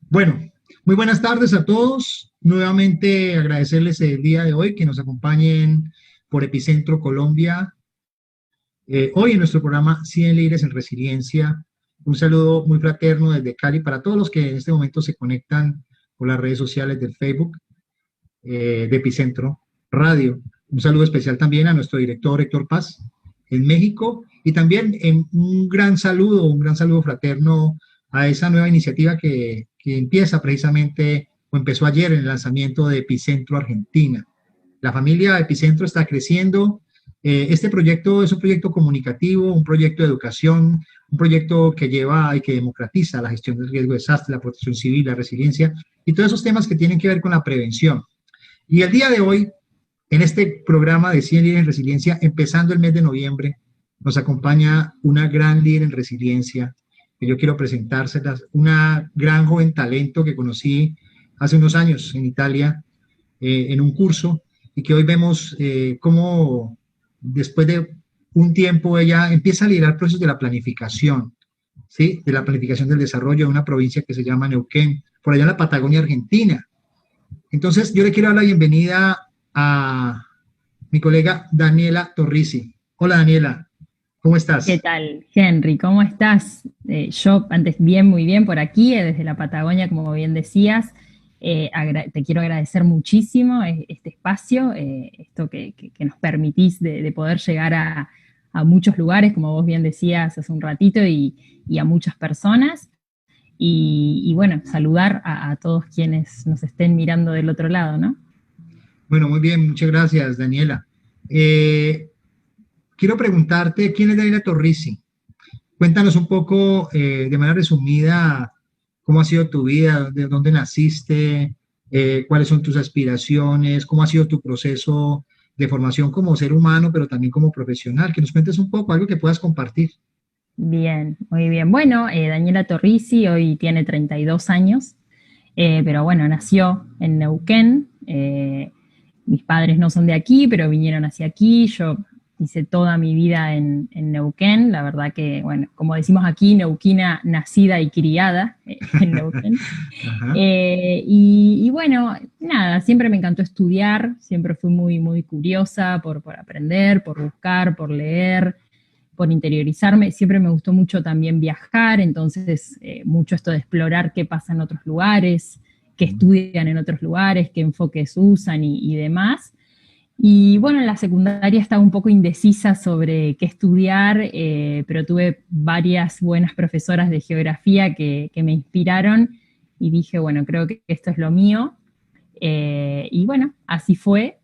Bueno, muy buenas tardes a todos. Nuevamente agradecerles el día de hoy que nos acompañen por Epicentro Colombia. Hoy en nuestro programa 100 Líderes en Resiliencia. Un saludo muy fraterno desde Cali para todos los que en este momento se conectan por las redes sociales del Facebook de Epicentro Radio. Un saludo especial también a nuestro director Héctor Paz en México y también un gran saludo fraterno a esa nueva iniciativa que empieza precisamente o empezó ayer en el lanzamiento de Epicentro Argentina. La familia Epicentro está creciendo. Este proyecto es un proyecto comunicativo, un proyecto de educación, un proyecto que lleva y que democratiza la gestión del riesgo de desastre, la protección civil, la resiliencia y todos esos temas que tienen que ver con la prevención. Y el día de hoy, en este programa de 100 líderes en resiliencia, empezando el mes de noviembre, nos acompaña una gran líder en resiliencia, que yo quiero presentárselas, una gran joven talento que conocí hace unos años en Italia, en un curso, y que hoy vemos cómo después de un tiempo ella empieza a liderar procesos de la planificación, ¿sí? De la planificación del desarrollo de una provincia que se llama Neuquén, por allá en la Patagonia Argentina. Entonces, yo le quiero dar la bienvenida a mi colega Daniela Torrisi. Hola Daniela, ¿cómo ¿Qué estás? tal, Henry? ¿Cómo estás? Yo antes bien, muy bien por aquí, desde la Patagonia, como bien decías. Te quiero agradecer muchísimo este espacio, esto que nos permitís de poder llegar a muchos lugares, como vos bien decías hace un ratito, y a muchas personas. Y bueno, saludar a todos quienes nos estén mirando del otro lado, ¿no? Bueno, muy bien, muchas gracias Daniela. Eh, Quiero preguntarte, ¿quién es Daniela Torrisi? Cuéntanos un poco, de manera resumida, cómo ha sido tu vida, de dónde naciste, cuáles son tus aspiraciones, cómo ha sido tu proceso de formación como ser humano, pero también como profesional. Que nos cuentes un poco, algo que puedas compartir. Bien, muy bien. Bueno, Daniela Torrisi hoy tiene 32 años. Pero bueno, nació en Neuquén. Mis padres no son de aquí, pero vinieron hacia aquí. Yo hice toda mi vida en Neuquén. La verdad que, bueno, como decimos aquí, neuquina nacida y criada en Neuquén. Ajá. Y bueno, nada, siempre me encantó estudiar, siempre fui muy, muy curiosa por aprender, por buscar, por leer, por interiorizarme. Siempre me gustó mucho también viajar, entonces mucho esto de explorar qué pasa en otros lugares, qué estudian en otros lugares, qué enfoques usan y demás. Y bueno, en la secundaria estaba un poco indecisa sobre qué estudiar, pero tuve varias buenas profesoras de geografía que me inspiraron y dije, bueno, creo que esto es lo mío. Y bueno, así fue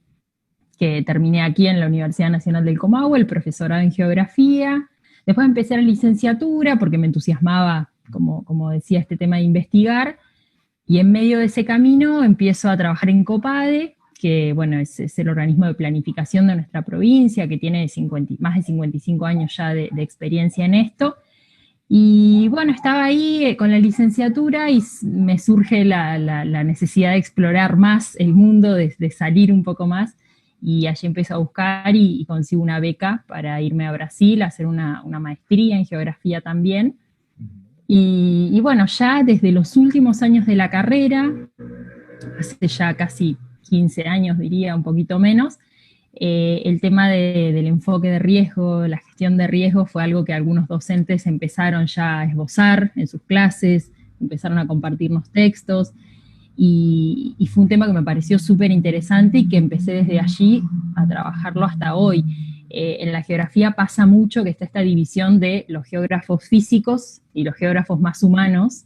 que terminé aquí en la Universidad Nacional del Comahue, el profesorado en geografía. Después empecé la licenciatura porque me entusiasmaba, como decía, este tema de investigar. Y en medio de ese camino empiezo a trabajar en COPADE, que bueno, es el organismo de planificación de nuestra provincia, que tiene más de 55 años ya de experiencia en esto. Y bueno, estaba ahí con la licenciatura y me surge la necesidad de explorar más el mundo, de salir un poco más. Y allí empiezo a buscar y consigo una beca para irme a Brasil a hacer una maestría en geografía también. Y bueno, ya desde los últimos años de la carrera, hace ya casi 15 años diría, un poquito menos, el tema del enfoque de riesgo, la gestión de riesgo fue algo que algunos docentes empezaron ya a esbozar en sus clases, empezaron a compartirnos textos y fue un tema que me pareció súper interesante y que empecé desde allí a trabajarlo hasta hoy. En la geografía pasa mucho que está esta división de los geógrafos físicos y los geógrafos más humanos,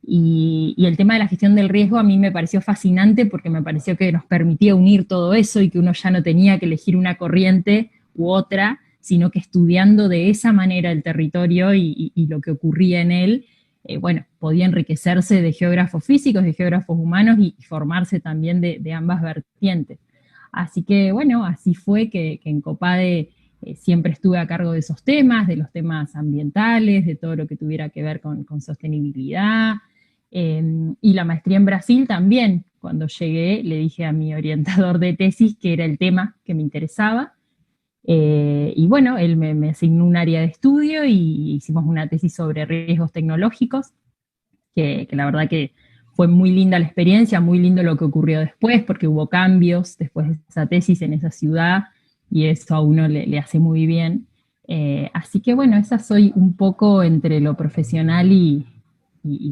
y el tema de la gestión del riesgo a mí me pareció fascinante porque me pareció que nos permitía unir todo eso y que uno ya no tenía que elegir una corriente u otra, sino que estudiando de esa manera el territorio y lo que ocurría en él, bueno, podía enriquecerse de geógrafos físicos, de geógrafos humanos y formarse también de ambas vertientes. Así que bueno, así fue que en COPADE siempre estuve a cargo de esos temas, de los temas ambientales, de todo lo que tuviera que ver con sostenibilidad, y la maestría en Brasil también. Cuando llegué le dije a mi orientador de tesis que era el tema que me interesaba. Y bueno, él me asignó un área de estudio y hicimos una tesis sobre riesgos tecnológicos, que la verdad que fue muy linda la experiencia, muy lindo lo que ocurrió después, porque hubo cambios después de esa tesis en esa ciudad, y eso a uno le hace muy bien. Así que bueno, esa soy un poco entre lo profesional y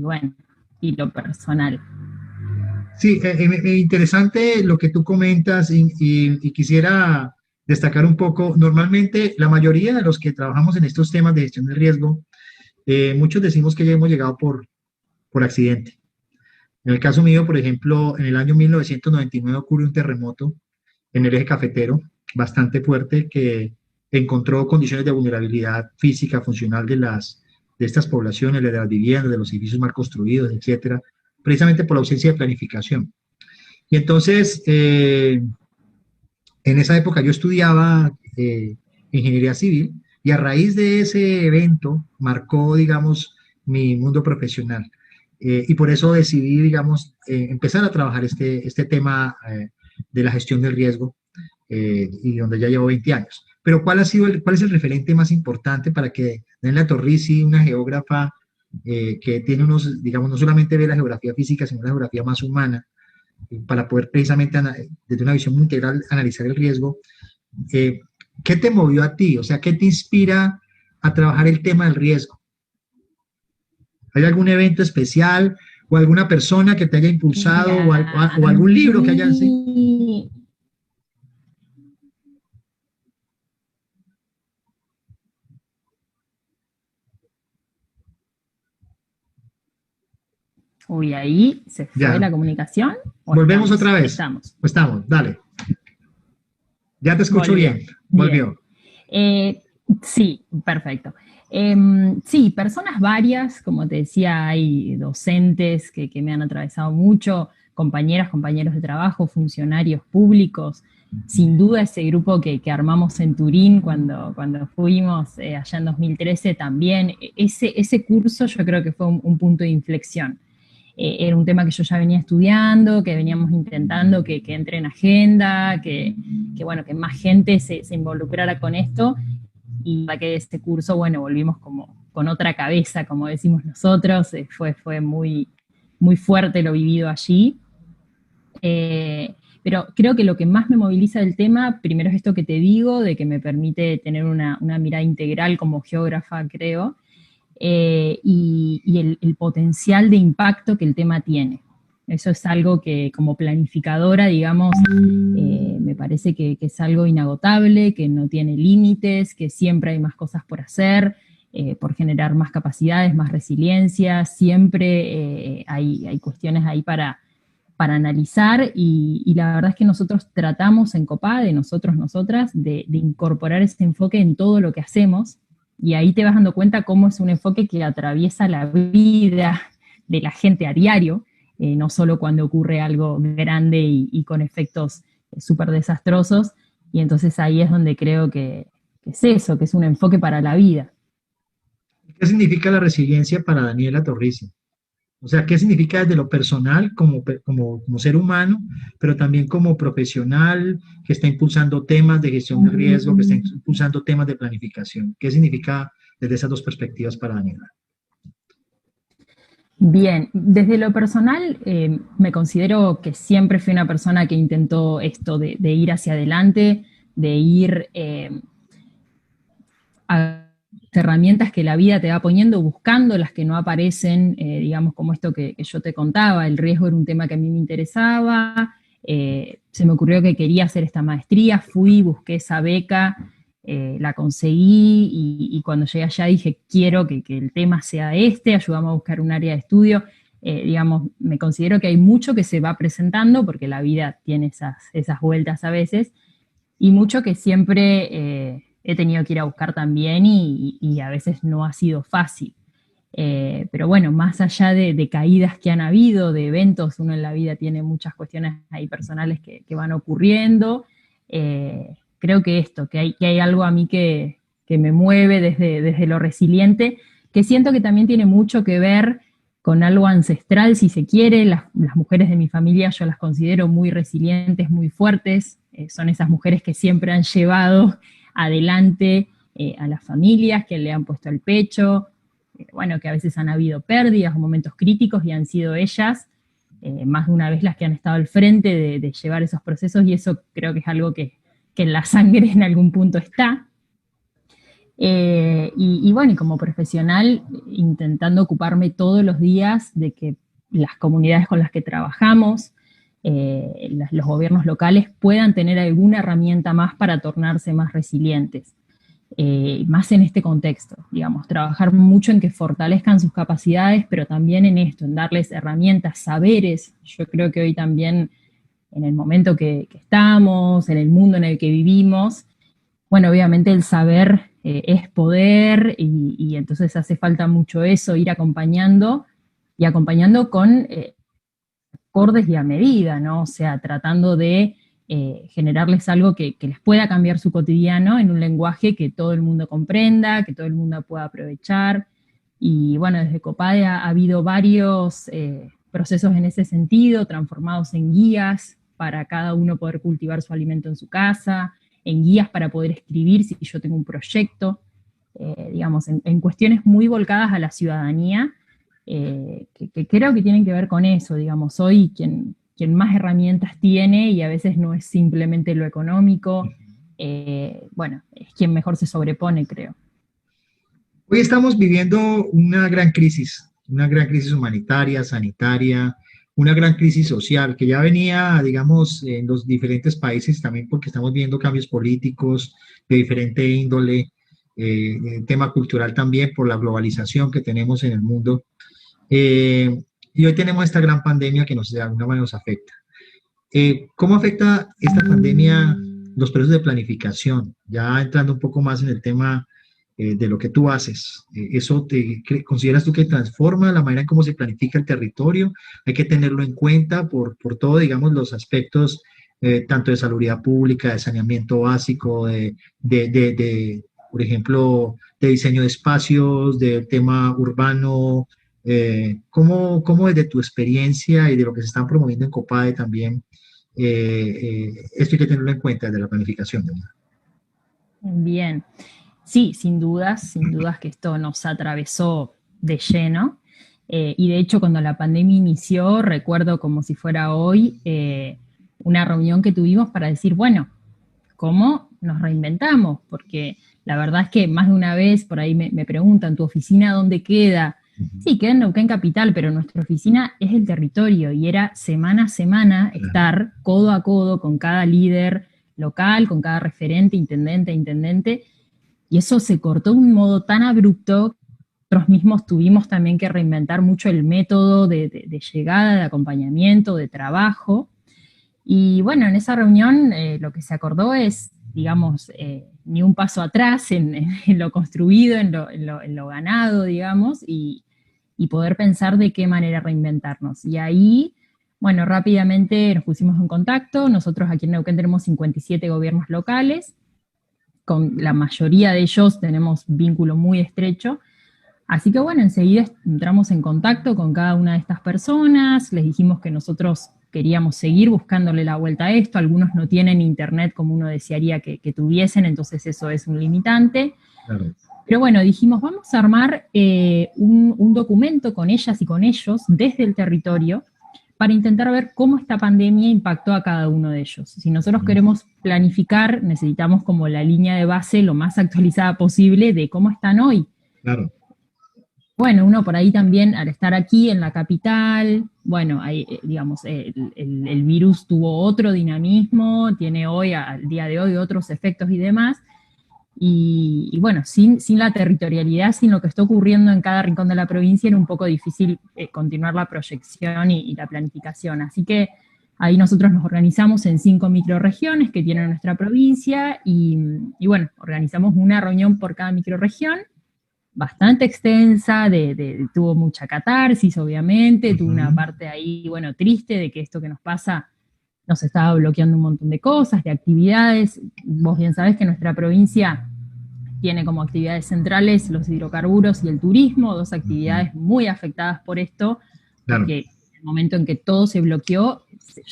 bueno, y lo personal. Sí, interesante lo que tú comentas y quisiera destacar un poco. Normalmente, la mayoría de los que trabajamos en estos temas de gestión de riesgo, muchos decimos que ya hemos llegado por accidente. En el caso mío, por ejemplo, en el año 1999 ocurrió un terremoto en el eje cafetero bastante fuerte que encontró condiciones de vulnerabilidad física, funcional de estas poblaciones, de las viviendas, de los edificios mal construidos, etcétera, precisamente por la ausencia de planificación. Y entonces, en esa época yo estudiaba ingeniería civil y a raíz de ese evento marcó, digamos, mi mundo profesional. Y por eso decidí, digamos, empezar a trabajar este tema de la gestión del riesgo y donde ya llevo 20 años. Pero ¿cuál es el referente más importante para que Daniela Torrisi, una geógrafa que tiene unos, digamos, no solamente ve la geografía física, sino la geografía más humana, para poder precisamente desde una visión muy integral analizar el riesgo? eh, ¿Qué te movió a ti? O sea, ¿qué te inspira a trabajar el tema del riesgo? ¿Hay algún evento especial o alguna persona que te haya impulsado Mira, o a algún libro que hayas... mí, uy, ahí se fue Ya, la comunicación o volvemos otra estamos, vez. estamos, Estamos, dale. Ya te escucho volvió, bien. bien. Volvió. Eh, sí, perfecto. Sí, personas varias, como te decía, hay docentes que me han atravesado mucho, compañeras, compañeros de trabajo, funcionarios públicos. Sin duda ese grupo que armamos en Turín cuando fuimos allá en 2013 también, ese curso yo creo que fue un punto de inflexión. Era un tema que yo ya venía estudiando, que veníamos intentando que entre en agenda, bueno, que más gente se involucrara con esto, y para que este curso, bueno, volvimos como con otra cabeza, como decimos nosotros, fue muy, muy fuerte lo vivido allí. Pero creo que lo que más me moviliza del tema, primero es esto que te digo, de que me permite tener una mirada integral como geógrafa, creo, y el potencial de impacto que el tema tiene. Eso es algo que como planificadora, digamos, me parece que es algo inagotable, que no tiene límites, que siempre hay más cosas por hacer, por generar más capacidades, más resiliencia, siempre hay cuestiones ahí para analizar y la verdad es que nosotros tratamos en COPADE, nosotros, nosotras, de incorporar ese enfoque en todo lo que hacemos, y ahí te vas dando cuenta cómo es un enfoque que atraviesa la vida de la gente a diario, no solo cuando ocurre algo grande y con efectos súper desastrosos, y entonces ahí es donde creo que es eso, que es un enfoque para la vida. ¿Qué significa la resiliencia para Daniela Torrisi? O sea, ¿qué significa desde lo personal como ser humano, pero también como profesional que está impulsando temas de gestión de riesgo, que está impulsando temas de planificación? ¿Qué significa desde esas dos perspectivas para Daniela? Bien, desde lo personal me considero que siempre fui una persona que intentó esto de ir hacia adelante, de ir a herramientas que la vida te va poniendo, buscando las que no aparecen, digamos como esto que yo te contaba, el riesgo era un tema que a mí me interesaba, se me ocurrió que quería hacer esta maestría, fui, busqué esa beca, la conseguí y cuando llegué allá dije, quiero que el tema sea este, ayudamos a buscar un área de estudio. Digamos, me considero que hay mucho que se va presentando porque la vida tiene esas vueltas a veces y mucho que siempre he tenido que ir a buscar también y a veces no ha sido fácil. Pero bueno, más allá de caídas que han habido, de eventos, uno en la vida tiene muchas cuestiones ahí personales que van ocurriendo. Creo que esto, que hay algo a mí que me mueve desde lo resiliente, que siento que también tiene mucho que ver con algo ancestral, si se quiere. Las mujeres de mi familia yo las considero muy resilientes, muy fuertes. Son esas mujeres que siempre han llevado adelante a las familias, que le han puesto el pecho, bueno, que a veces han habido pérdidas o momentos críticos y han sido ellas más de una vez las que han estado al frente de llevar esos procesos, y eso creo que es algo que en la sangre en algún punto está. Y bueno, y como profesional, intentando ocuparme todos los días de que las comunidades con las que trabajamos, los gobiernos locales puedan tener alguna herramienta más para tornarse más resilientes. Más en este contexto, digamos, trabajar mucho en que fortalezcan sus capacidades, pero también en esto, en darles herramientas, saberes. Yo creo que hoy también, en el momento que estamos, en el mundo en el que vivimos, bueno, obviamente el saber es poder, y entonces hace falta mucho eso, ir acompañando, y acompañando con acordes y a medida, ¿no? O sea, tratando de generarles algo que les pueda cambiar su cotidiano en un lenguaje que todo el mundo comprenda, que todo el mundo pueda aprovechar. Y bueno, desde Copade ha habido varios procesos en ese sentido, transformados en guías para cada uno poder cultivar su alimento en su casa, en guías para poder escribir si yo tengo un proyecto, digamos, en cuestiones muy volcadas a la ciudadanía, que creo que tienen que ver con eso, digamos, hoy quien más herramientas tiene, y a veces no es simplemente lo económico, bueno, es quien mejor se sobrepone, creo. Hoy estamos viviendo una gran crisis humanitaria, sanitaria, una gran crisis social que ya venía, digamos, en los diferentes países también porque estamos viendo cambios políticos de diferente índole, tema cultural también por la globalización que tenemos en el mundo. Y hoy tenemos esta gran pandemia que de alguna manera nos afecta. ¿Cómo afecta esta pandemia los procesos de planificación? Ya entrando un poco más en el tema de lo que tú haces. ¿Consideras tú que transforma la manera en cómo se planifica el territorio? Hay que tenerlo en cuenta por todo, digamos, los aspectos tanto de salubridad pública, de saneamiento básico, por ejemplo, de diseño de espacios, del tema urbano. ¿Cómo desde tu experiencia y de lo que se están promoviendo en COPADE también, esto hay que tenerlo en cuenta desde la planificación, ¿verdad? Bien, sí, sin dudas que esto nos atravesó de lleno. Y de hecho, cuando la pandemia inició, recuerdo como si fuera hoy, una reunión que tuvimos para decir, bueno, ¿cómo nos reinventamos? Porque la verdad es que más de una vez por ahí me preguntan, ¿tu oficina dónde queda? Sí, queda en Neuquén Capital, pero nuestra oficina es el territorio, y era semana a semana estar codo a codo con cada líder local, con cada referente, intendente, y eso se cortó de un modo tan abrupto que nosotros mismos tuvimos también que reinventar mucho el método de llegada, de acompañamiento, de trabajo. Y bueno, en esa reunión lo que se acordó es, digamos, ni un paso atrás en lo construido, en lo ganado, digamos, y poder pensar de qué manera reinventarnos. Y ahí, bueno, rápidamente nos pusimos en contacto. Nosotros aquí en Neuquén tenemos 57 gobiernos locales, con la mayoría de ellos tenemos vínculo muy estrecho. Así que bueno, enseguida entramos en contacto con cada una de estas personas, les dijimos que nosotros queríamos seguir buscándole la vuelta a esto. Algunos no tienen internet como uno desearía que tuviesen, entonces eso es un limitante. Claro. Pero bueno, dijimos, vamos a armar un documento con ellas y con ellos desde el territorio para intentar ver cómo esta pandemia impactó a cada uno de ellos. Si nosotros queremos planificar, necesitamos como la línea de base lo más actualizada posible de cómo están hoy. Claro. Bueno, uno por ahí también, al estar aquí en la capital, bueno, ahí, digamos, el virus tuvo otro dinamismo, tiene hoy, al día de hoy, otros efectos y demás. Y bueno, sin la territorialidad, sin lo que está ocurriendo en cada rincón de la provincia, era un poco difícil continuar la proyección y la planificación. Así que ahí nosotros nos organizamos en 5 microrregiones que tiene nuestra provincia, y bueno, organizamos una reunión por cada microrregión, bastante extensa, tuvo mucha catarsis, obviamente, tuvo una parte ahí, bueno, triste de que esto que nos pasa nos estaba bloqueando un montón de cosas, de actividades. Vos bien sabés que nuestra provincia tiene como actividades centrales los hidrocarburos y el turismo, dos actividades muy afectadas por esto, Claro. porque en el momento en que todo se bloqueó,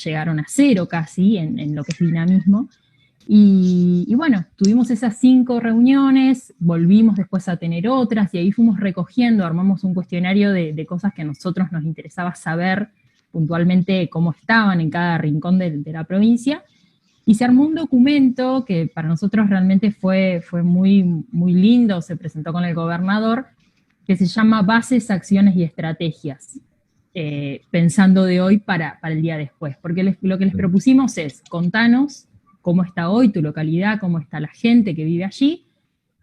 llegaron a cero casi en lo que es dinamismo. Y bueno, tuvimos esas 5 reuniones, volvimos después a tener otras, y ahí fuimos recogiendo, armamos un cuestionario de cosas que a nosotros nos interesaba saber puntualmente cómo estaban en cada rincón de la provincia, y se armó un documento que para nosotros realmente fue muy, muy lindo, se presentó con el gobernador, que se llama Bases, Acciones y Estrategias, pensando de hoy para el día después. Porque lo que les propusimos es, contanos cómo está hoy tu localidad, cómo está la gente que vive allí,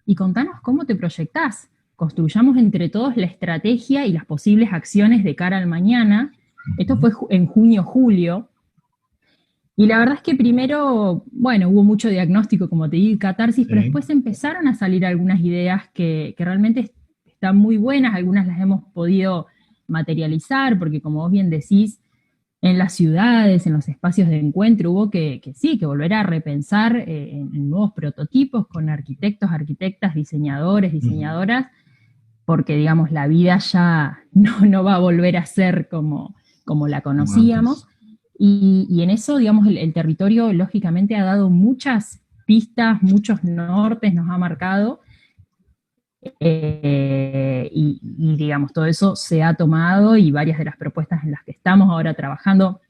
y contanos cómo te proyectás. Construyamos entre todos la estrategia y las posibles acciones de cara al mañana. Esto fue en junio, julio, y la verdad es que primero, bueno, hubo mucho diagnóstico, como te digo, catarsis, pero después empezaron a salir algunas ideas que realmente están muy buenas, algunas las hemos podido materializar, porque como vos bien decís, en las ciudades, en los espacios de encuentro, hubo que volver a repensar en nuevos prototipos con arquitectos, arquitectas, diseñadores, diseñadoras, porque digamos la vida ya no va a volver a ser como la conocíamos. Y en eso, digamos, el territorio lógicamente ha dado muchas pistas, muchos nortes, nos ha marcado, y digamos, todo eso se ha tomado, y varias de las propuestas en las que estamos ahora trabajando,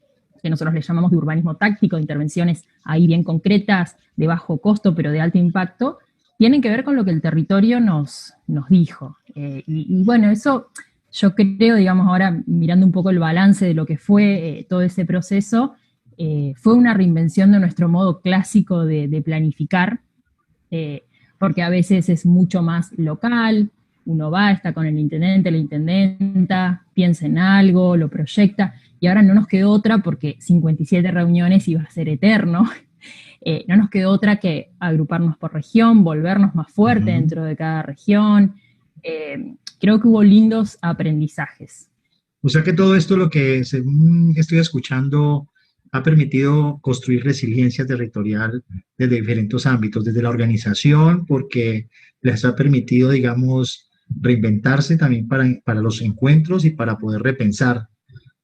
que nosotros le llamamos de urbanismo táctico, de intervenciones ahí bien concretas, de bajo costo, pero de alto impacto, tienen que ver con lo que el territorio nos dijo. Y bueno, eso yo creo, digamos, ahora mirando un poco el balance de lo que fue todo ese proceso, fue una reinvención de nuestro modo clásico de planificar, porque a veces es mucho más local, uno va, está con el intendente, la intendenta, piensa en algo, lo proyecta, y ahora no nos quedó otra, porque 57 reuniones iba a ser eterno, no nos quedó otra que agruparnos por región, volvernos más fuerte dentro de cada región. Creo que hubo lindos aprendizajes. O sea que todo esto, lo que según estoy escuchando, ha permitido construir resiliencia territorial desde diferentes ámbitos, desde la organización, porque les ha permitido, digamos, reinventarse también para los encuentros y para poder repensar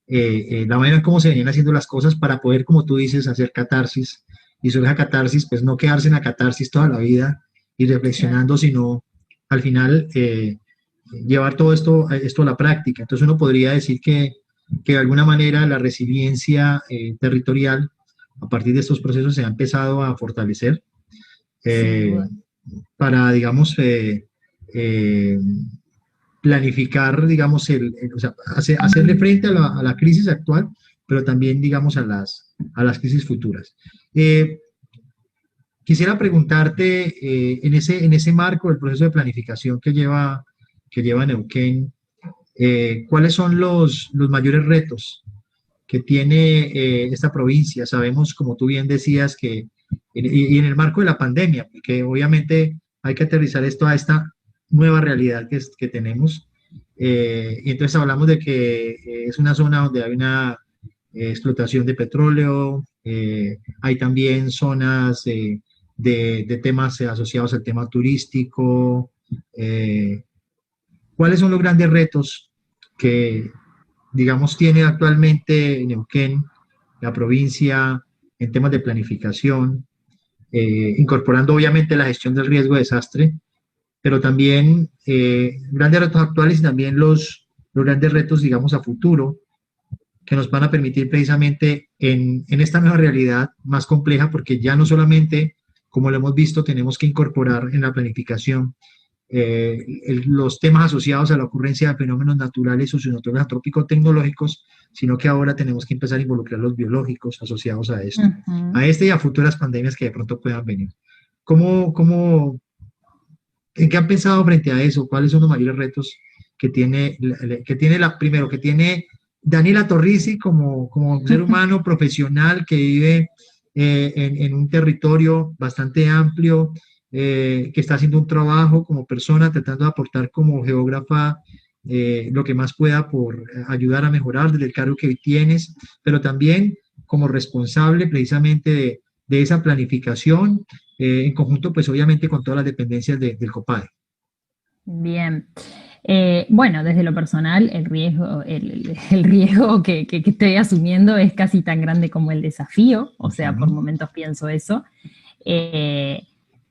la manera en cómo se venían haciendo las cosas, para poder, como tú dices, hacer catarsis, y sobre esa catarsis, pues no quedarse en la catarsis toda la vida y reflexionando, sino al final llevar todo esto a la práctica. Entonces uno podría decir que de alguna manera la resiliencia territorial a partir de estos procesos se ha empezado a fortalecer para, digamos, planificar, digamos, o sea, hacerle frente a la crisis actual, pero también, digamos, a las crisis futuras. Quisiera preguntarte, en ese marco del proceso de planificación que lleva Neuquén, ¿cuáles son los mayores retos que tiene esta provincia? Sabemos, como tú bien decías, que y en el marco de la pandemia, porque obviamente hay que aterrizar esto a esta nueva realidad que tenemos. Y entonces hablamos de que es una zona donde hay una explotación de petróleo, hay también zonas de temas asociados al tema turístico. ¿Cuáles son los grandes retos que, digamos, tiene actualmente Neuquén, la provincia, en temas de planificación, incorporando obviamente la gestión del riesgo de desastre, pero también grandes retos actuales y también los grandes retos, digamos, a futuro, que nos van a permitir precisamente en esta nueva realidad más compleja, porque ya no solamente, como lo hemos visto, tenemos que incorporar en la planificación los temas asociados a la ocurrencia de fenómenos naturales, socionaturales, antrópicos, tecnológicos, sino que ahora tenemos que empezar a involucrar los biológicos asociados a esto, a este y a futuras pandemias que de pronto puedan venir. ¿En qué han pensado frente a eso? ¿Cuáles son los mayores retos que tiene Daniela Torrisi como ser humano profesional que vive en un territorio bastante amplio, que está haciendo un trabajo como persona, tratando de aportar como geógrafa lo que más pueda por ayudar a mejorar desde el cargo que hoy tienes, pero también como responsable precisamente de esa planificación, en conjunto pues obviamente con todas las dependencias del COPADE? Bien. Bueno, desde lo personal, el riesgo que estoy asumiendo es casi tan grande como el desafío, o sea, por momentos pienso eso.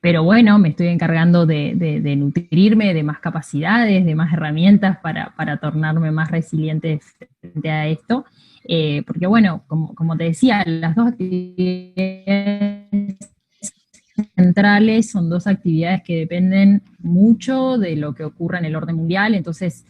Pero bueno, me estoy encargando de nutrirme de más capacidades, de más herramientas para tornarme más resiliente frente a esto. porque bueno, como te decía, las dos actividades centrales son dos actividades que dependen mucho de lo que ocurra en el orden mundial, entonces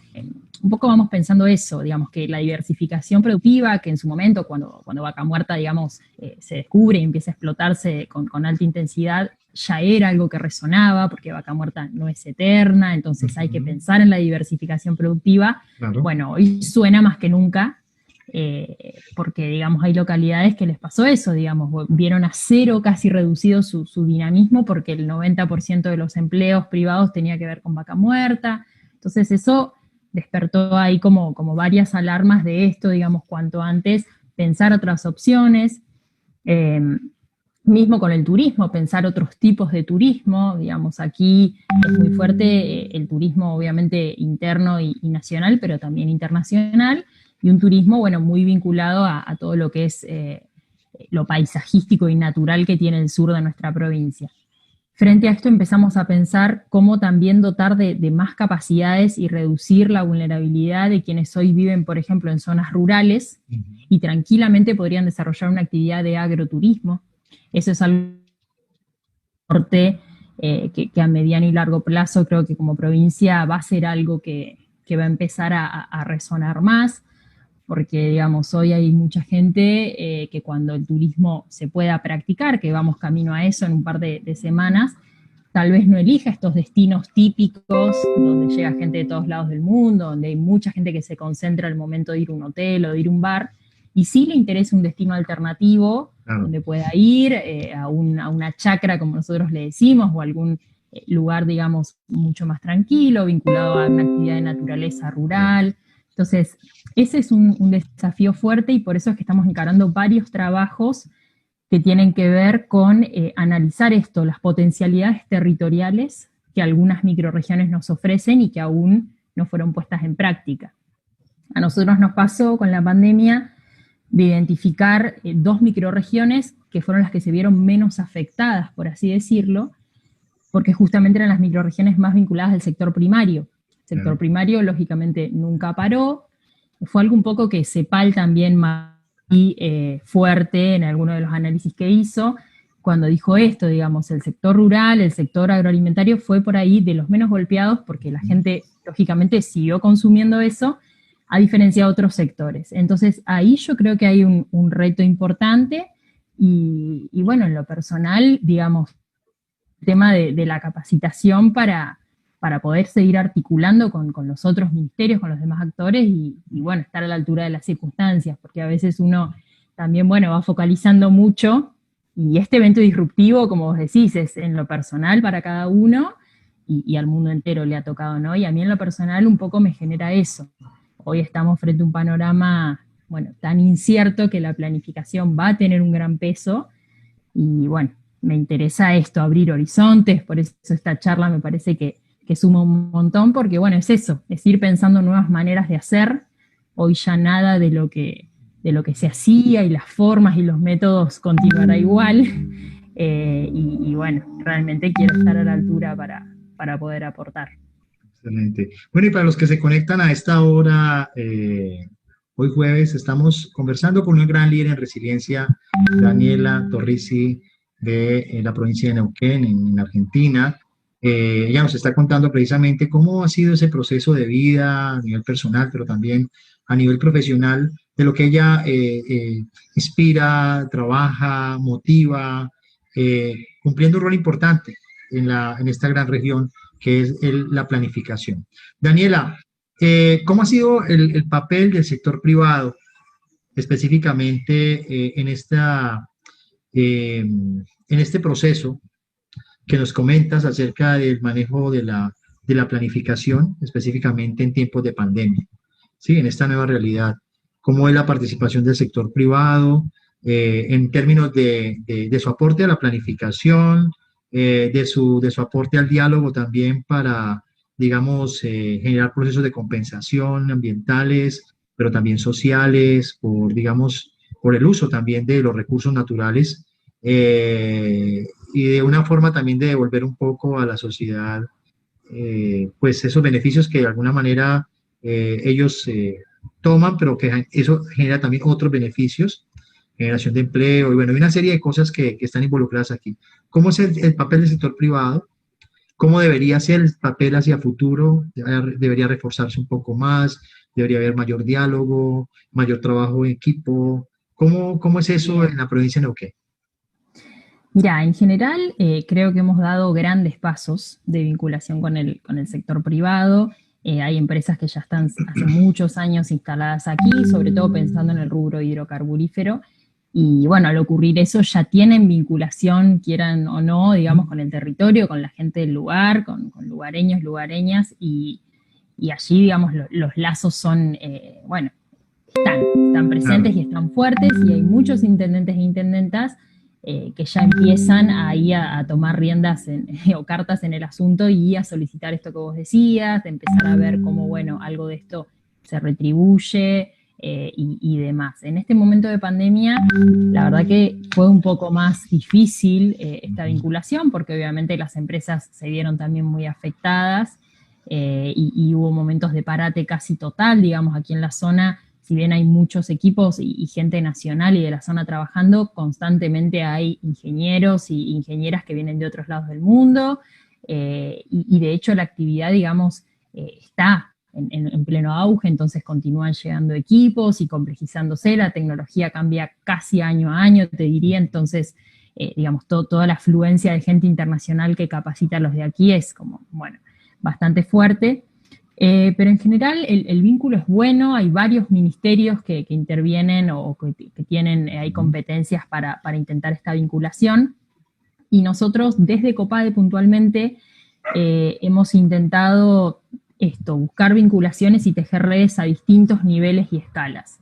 un poco vamos pensando eso, digamos, que la diversificación productiva, que en su momento, cuando Vaca Muerta, digamos, se descubre y empieza a explotarse con alta intensidad, ya era algo que resonaba, porque Vaca Muerta no es eterna, entonces hay que pensar en la diversificación productiva. Claro. Bueno, hoy suena más que nunca, porque, digamos, hay localidades que les pasó eso, digamos, vieron a cero casi reducido su dinamismo, porque el 90% de los empleos privados tenía que ver con Vaca Muerta. Entonces eso despertó ahí como varias alarmas de esto, digamos, cuanto antes pensar otras opciones. Mismo con el turismo, pensar otros tipos de turismo, digamos, aquí es muy fuerte el turismo obviamente interno y nacional, pero también internacional, y un turismo, bueno, muy vinculado a todo lo que es lo paisajístico y natural que tiene el sur de nuestra provincia. Frente a esto empezamos a pensar cómo también dotar de más capacidades y reducir la vulnerabilidad de quienes hoy viven, por ejemplo, en zonas rurales y tranquilamente podrían desarrollar una actividad de agroturismo. Eso es algo que a mediano y largo plazo creo que como provincia va a ser algo que va a empezar a resonar más, porque digamos, hoy hay mucha gente que cuando el turismo se pueda practicar, que vamos camino a eso en un par de semanas, tal vez no elija estos destinos típicos donde llega gente de todos lados del mundo, donde hay mucha gente que se concentra al momento de ir a un hotel o de ir a un bar, y sí le interesa un destino alternativo, claro, donde pueda ir a una chacra, como nosotros le decimos, o algún lugar, digamos, mucho más tranquilo, vinculado a una actividad de naturaleza rural. Entonces, ese es un desafío fuerte y por eso es que estamos encarando varios trabajos que tienen que ver con analizar esto, las potencialidades territoriales que algunas microrregiones nos ofrecen y que aún no fueron puestas en práctica. A nosotros nos pasó con la pandemia de identificar dos microrregiones que fueron las que se vieron menos afectadas, por así decirlo, porque justamente eran las microrregiones más vinculadas al sector primario. El sector primario, lógicamente, nunca paró. Fue algo un poco que CEPAL también más fuerte en alguno de los análisis que hizo, cuando dijo esto, digamos, el sector rural, el sector agroalimentario fue por ahí de los menos golpeados porque la gente, lógicamente, siguió consumiendo eso, a diferencia de otros sectores. Entonces, ahí yo creo que hay un reto importante y bueno, en lo personal, digamos, el tema de la capacitación para poder seguir articulando con los otros ministerios, con los demás actores y bueno, estar a la altura de las circunstancias, porque a veces uno también, bueno, va focalizando mucho y este evento disruptivo, como vos decís, es en lo personal para cada uno y al mundo entero le ha tocado, ¿no? Y a mí en lo personal un poco me genera eso. Hoy estamos frente a un panorama, bueno, tan incierto que la planificación va a tener un gran peso y bueno, me interesa esto, abrir horizontes, por eso esta charla me parece que suma un montón, porque bueno, es eso, es ir pensando nuevas maneras de hacer, hoy ya nada de lo que se hacía y las formas y los métodos continuará igual, y bueno, realmente quiero estar a la altura para poder aportar. Excelente. Bueno, y para los que se conectan a esta hora, hoy jueves, estamos conversando con una gran líder en resiliencia, Daniela Torrisi, de la provincia de Neuquén, en Argentina. Ella nos está contando precisamente cómo ha sido ese proceso de vida a nivel personal, pero también a nivel profesional, de lo que ella inspira, trabaja, motiva, cumpliendo un rol importante en esta gran región que es la planificación. Daniela, ¿cómo ha sido el papel del sector privado específicamente en este proceso que nos comentas acerca del manejo de la planificación, específicamente en tiempos de pandemia? Sí, en esta nueva realidad, ¿cómo es la participación del sector privado en términos de su aporte a la planificación, de su aporte al diálogo también para, digamos, generar procesos de compensación ambientales, pero también sociales, digamos, por el uso también de los recursos naturales, y de una forma también de devolver un poco a la sociedad, pues esos beneficios que de alguna manera ellos toman, pero que eso genera también otros beneficios, generación de empleo, y bueno, hay una serie de cosas que están involucradas aquí. ¿Cómo es el papel del sector privado? ¿Cómo debería ser el papel hacia futuro? ¿Debería reforzarse un poco más? ¿Debería haber mayor diálogo, mayor trabajo en equipo? ¿Cómo es eso en Bien. la provincia de Neuquén? Mira, en general creo que hemos dado grandes pasos de vinculación con el sector privado. Hay empresas que ya están hace muchos años instaladas aquí, sobre todo pensando en el rubro hidrocarburífero. Y bueno, al ocurrir eso ya tienen vinculación, quieran o no, digamos, con el territorio, con la gente del lugar, con lugareños, lugareñas, y allí, digamos, los lazos son, bueno, están Claro, presentes y están fuertes, y hay muchos intendentes e intendentas que ya empiezan ahí a tomar riendas o cartas en el asunto y a solicitar esto que vos decías, de empezar a ver cómo, bueno, algo de esto se retribuye y demás. En este momento de pandemia, la verdad que fue un poco más difícil esta vinculación, porque obviamente las empresas se vieron también muy afectadas y hubo momentos de parate casi total, digamos, aquí en la zona. Si bien hay muchos equipos y gente nacional y de la zona trabajando, constantemente hay ingenieros y ingenieras que vienen de otros lados del mundo, y de hecho la actividad, digamos, está en pleno auge, entonces continúan llegando equipos y complejizándose, la tecnología cambia casi año a año, te diría, entonces, digamos, toda la afluencia de gente internacional que capacita a los de aquí es como, bueno, bastante fuerte. Pero en general el vínculo es bueno, hay varios ministerios que intervienen o que tienen, hay competencias para intentar esta vinculación, y nosotros desde COPADE puntualmente hemos intentado esto, buscar vinculaciones y tejer redes a distintos niveles y escalas.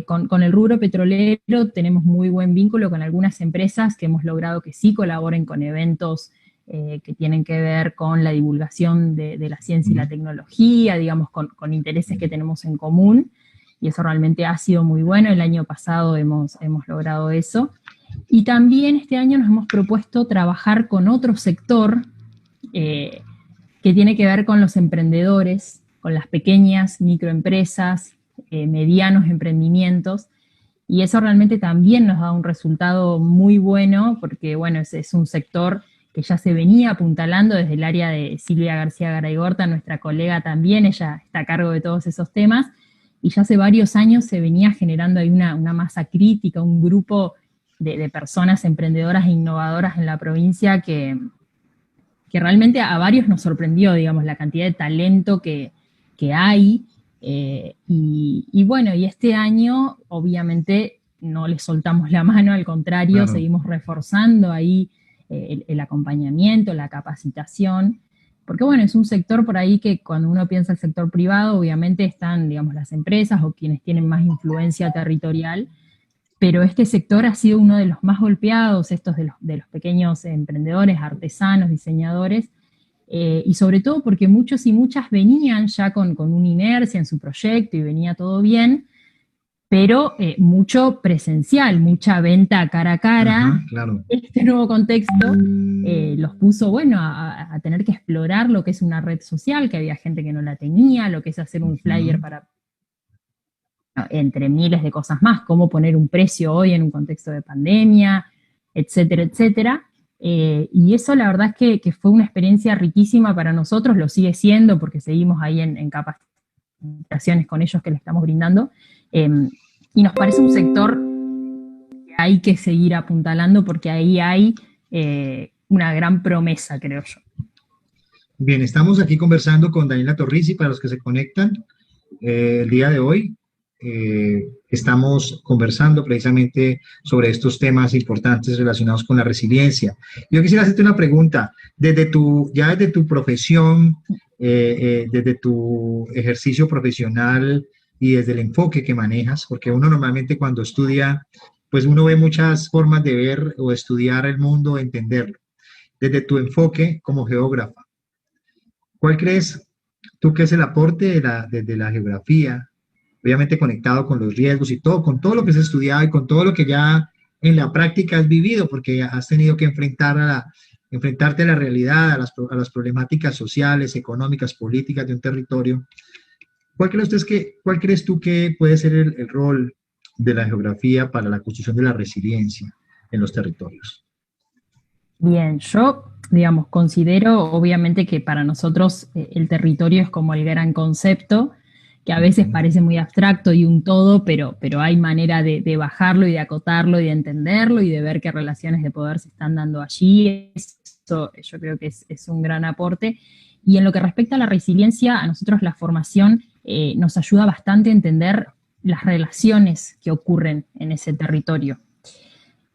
Con el rubro petrolero tenemos muy buen vínculo con algunas empresas que hemos logrado que sí colaboren con eventos que tienen que ver con la divulgación de la ciencia y la tecnología, digamos, con intereses que tenemos en común, y eso realmente ha sido muy bueno. El año pasado hemos logrado eso. Y también este año nos hemos propuesto trabajar con otro sector eh, que tiene que ver con los emprendedores, con las pequeñas microempresas, medianos emprendimientos, y eso realmente también nos da un resultado muy bueno, porque bueno, es un sector que ya se venía apuntalando desde el área de Silvia García Garaigorta, nuestra colega también, ella está a cargo de todos esos temas, y ya hace varios años se venía generando ahí una masa crítica, un grupo de personas emprendedoras e innovadoras en la provincia que realmente a varios nos sorprendió, digamos, la cantidad de talento que hay. Y bueno, y este año obviamente no le soltamos la mano, al contrario, claro. seguimos reforzando ahí el acompañamiento, la capacitación, porque bueno, es un sector por ahí que cuando uno piensa el sector privado, obviamente están, digamos, las empresas o quienes tienen más influencia territorial, pero este sector ha sido uno de los más golpeados, estos de los pequeños emprendedores, artesanos, diseñadores, y sobre todo porque muchos y muchas venían ya con una inercia en su proyecto y venía todo bien, pero mucho presencial, mucha venta cara a cara. Ajá, claro. Este nuevo contexto los puso, bueno, a tener que explorar lo que es una red social, que había gente que no la tenía, lo que es hacer un flyer Ujú. para, entre miles de cosas más, cómo poner un precio hoy en un contexto de pandemia, etcétera, etcétera. Y eso la verdad es que fue una experiencia riquísima para nosotros, lo sigue siendo porque seguimos ahí en capacitaciones con ellos que le estamos brindando. Eh, y nos parece un sector que hay que seguir apuntalando porque ahí hay una gran promesa, creo yo. Bien, estamos aquí conversando con Daniela Torrisi para los que se conectan el día de hoy. Estamos conversando precisamente sobre estos temas importantes relacionados con la resiliencia. Yo quisiera hacerte una pregunta. Desde tu profesión, desde tu ejercicio profesional y desde el enfoque que manejas, porque uno normalmente cuando estudia, pues uno ve muchas formas de ver o estudiar el mundo, entenderlo. Desde tu enfoque como geógrafa, ¿cuál crees tú que es el aporte de la geografía, obviamente conectado con los riesgos y todo, con todo lo que se ha estudiado y con todo lo que ya en la práctica has vivido, porque has tenido que enfrentarte a la realidad, a las problemáticas sociales, económicas, políticas de un territorio? ¿Cuál crees tú que puede ser el rol de la geografía para la construcción de la resiliencia en los territorios? Bien, yo, digamos, considero obviamente que para nosotros el territorio es como el gran concepto, que a veces Ujú, parece muy abstracto y un todo, pero hay manera de bajarlo y de acotarlo y de entenderlo y de ver qué relaciones de poder se están dando allí. Eso yo creo que es un gran aporte. Y en lo que respecta a la resiliencia, a nosotros la formación nos ayuda bastante a entender las relaciones que ocurren en ese territorio.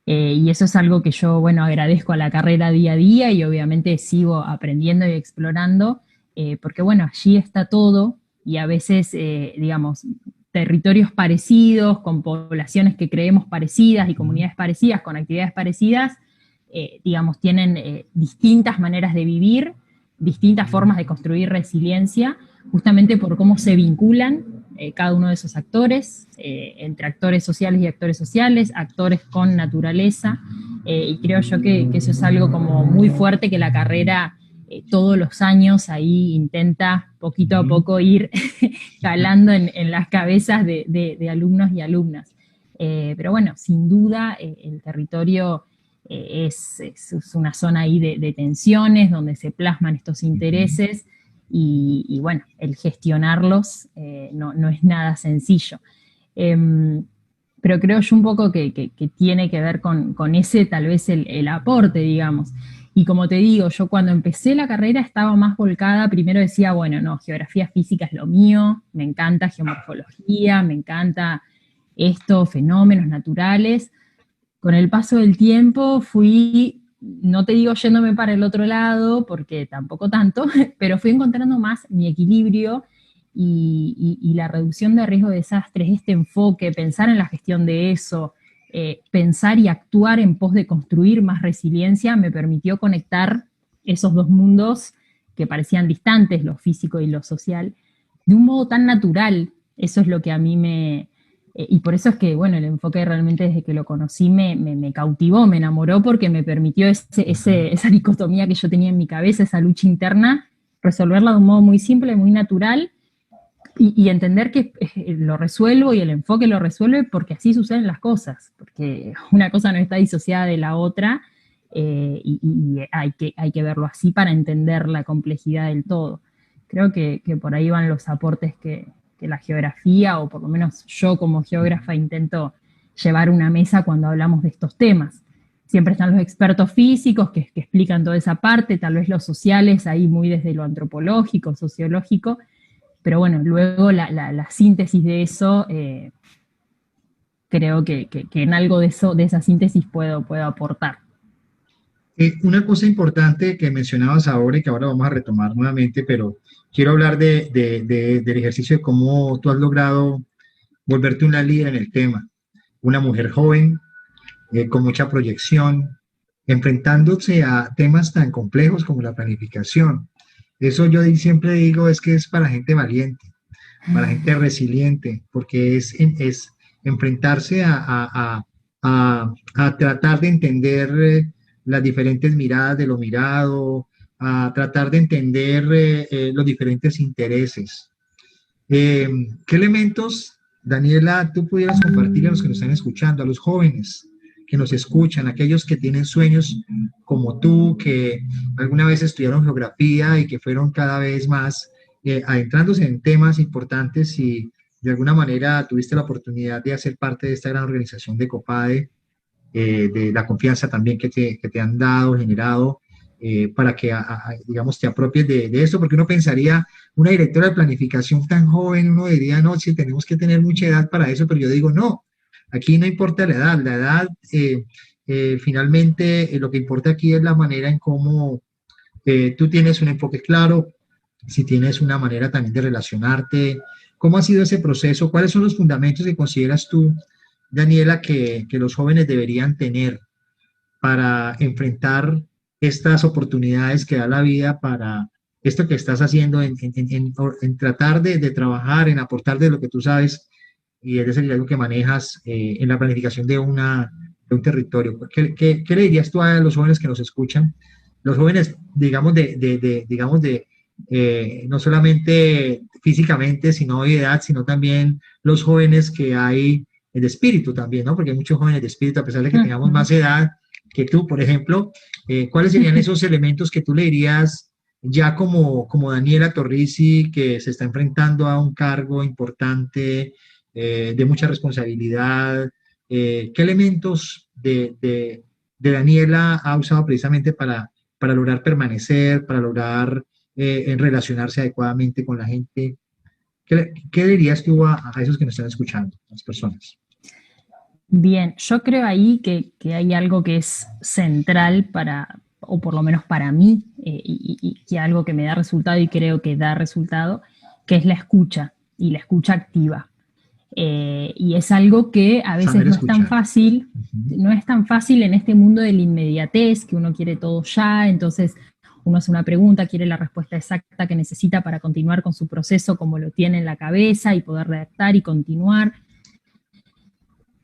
Y eso es algo que yo, bueno, agradezco a la carrera día a día y obviamente sigo aprendiendo y explorando, porque bueno, allí está todo y a veces, digamos, territorios parecidos, con poblaciones que creemos parecidas y ujú, comunidades parecidas, con actividades parecidas, digamos, tienen distintas maneras de vivir, distintas ujú, formas de construir resiliencia, justamente por cómo se vinculan cada uno de esos actores, entre actores sociales, actores con naturaleza, y creo yo que eso es algo como muy fuerte que la carrera todos los años ahí intenta poquito a ujú. poco ir calando en las cabezas de alumnos y alumnas. Pero bueno, sin duda el territorio es una zona ahí de tensiones donde se plasman estos Ujú. intereses y bueno, el gestionarlos no es nada sencillo. Eh, pero creo yo un poco que tiene que ver con ese tal vez el aporte, digamos. Y como te digo, yo cuando empecé la carrera estaba más volcada, primero decía, bueno, no, geografía física es lo mío, me encanta geomorfología, me encanta esto, fenómenos naturales. Con el paso del tiempo fui, no te digo yéndome para el otro lado, porque tampoco tanto, pero fui encontrando más mi equilibrio y la reducción de riesgo de desastres, este enfoque, pensar en la gestión de eso, pensar y actuar en pos de construir más resiliencia, me permitió conectar esos dos mundos que parecían distantes, lo físico y lo social, de un modo tan natural. Eso es lo que a mí y por eso es que, bueno, el enfoque realmente desde que lo conocí me cautivó, me enamoró porque me permitió esa dicotomía que yo tenía en mi cabeza, esa lucha interna, resolverla de un modo muy simple, muy natural y entender que lo resuelvo y el enfoque lo resuelve porque así suceden las cosas, porque una cosa no está disociada de la otra y hay que verlo así para entender la complejidad del todo. Creo que por ahí van los aportes que la geografía, o por lo menos yo como geógrafa intento llevar a una mesa cuando hablamos de estos temas. Siempre están los expertos físicos que explican toda esa parte, tal vez los sociales, ahí muy desde lo antropológico, sociológico, pero bueno, luego la síntesis de eso, creo que en algo de eso, de esa síntesis puedo aportar. Una cosa importante que mencionabas ahora y que ahora vamos a retomar nuevamente, pero quiero hablar del ejercicio de cómo tú has logrado volverte una líder en el tema. Una mujer joven, con mucha proyección, enfrentándose a temas tan complejos como la planificación. Eso yo siempre digo es que es para gente valiente, para gente resiliente, porque es enfrentarse a tratar de entender las diferentes miradas de lo mirado, a tratar de entender los diferentes intereses. ¿Qué elementos, Daniela, tú pudieras compartir a los que nos están escuchando, a los jóvenes que nos escuchan, aquellos que tienen sueños como tú, que alguna vez estudiaron geografía y que fueron cada vez más adentrándose en temas importantes y de alguna manera tuviste la oportunidad de hacer parte de esta gran organización de COPADE, de la confianza también que te han dado, generado, para que, digamos, te apropies de esto, porque uno pensaría, una directora de planificación tan joven, uno diría, no, sí, tenemos que tener mucha edad para eso, pero yo digo, no, aquí no importa la edad finalmente lo que importa aquí es la manera en cómo tú tienes un enfoque claro, si tienes una manera también de relacionarte, cómo ha sido ese proceso, cuáles son los fundamentos que consideras tú, Daniela, que los jóvenes deberían tener para enfrentar estas oportunidades que da la vida para esto que estás haciendo en tratar de trabajar, en aportar de lo que tú sabes y es el algo que manejas en la planificación de un territorio. ¿Qué le dirías tú a los jóvenes que nos escuchan? Los jóvenes, digamos, no solamente físicamente, sino de edad, sino también los jóvenes que hay de espíritu también, ¿no? Porque hay muchos jóvenes de espíritu, a pesar de que tengamos más edad que tú, por ejemplo. ¿Cuáles serían esos elementos que tú le dirías ya como Daniela Torrisi, que se está enfrentando a un cargo importante, de mucha responsabilidad? ¿Qué elementos de Daniela ha usado precisamente para lograr permanecer, para lograr en relacionarse adecuadamente con la gente? ¿Qué dirías tú a esos que nos están escuchando, a las personas? Bien, yo creo ahí que hay algo que es central para, o por lo menos para mí, y que algo que me da resultado y creo que da resultado, que es la escucha y la escucha activa. Y es algo que a veces Saber no es tan escuchar. fácil, no es tan fácil en este mundo de la inmediatez, que uno quiere todo ya, entonces uno hace una pregunta, quiere la respuesta exacta que necesita para continuar con su proceso como lo tiene en la cabeza y poder redactar y continuar.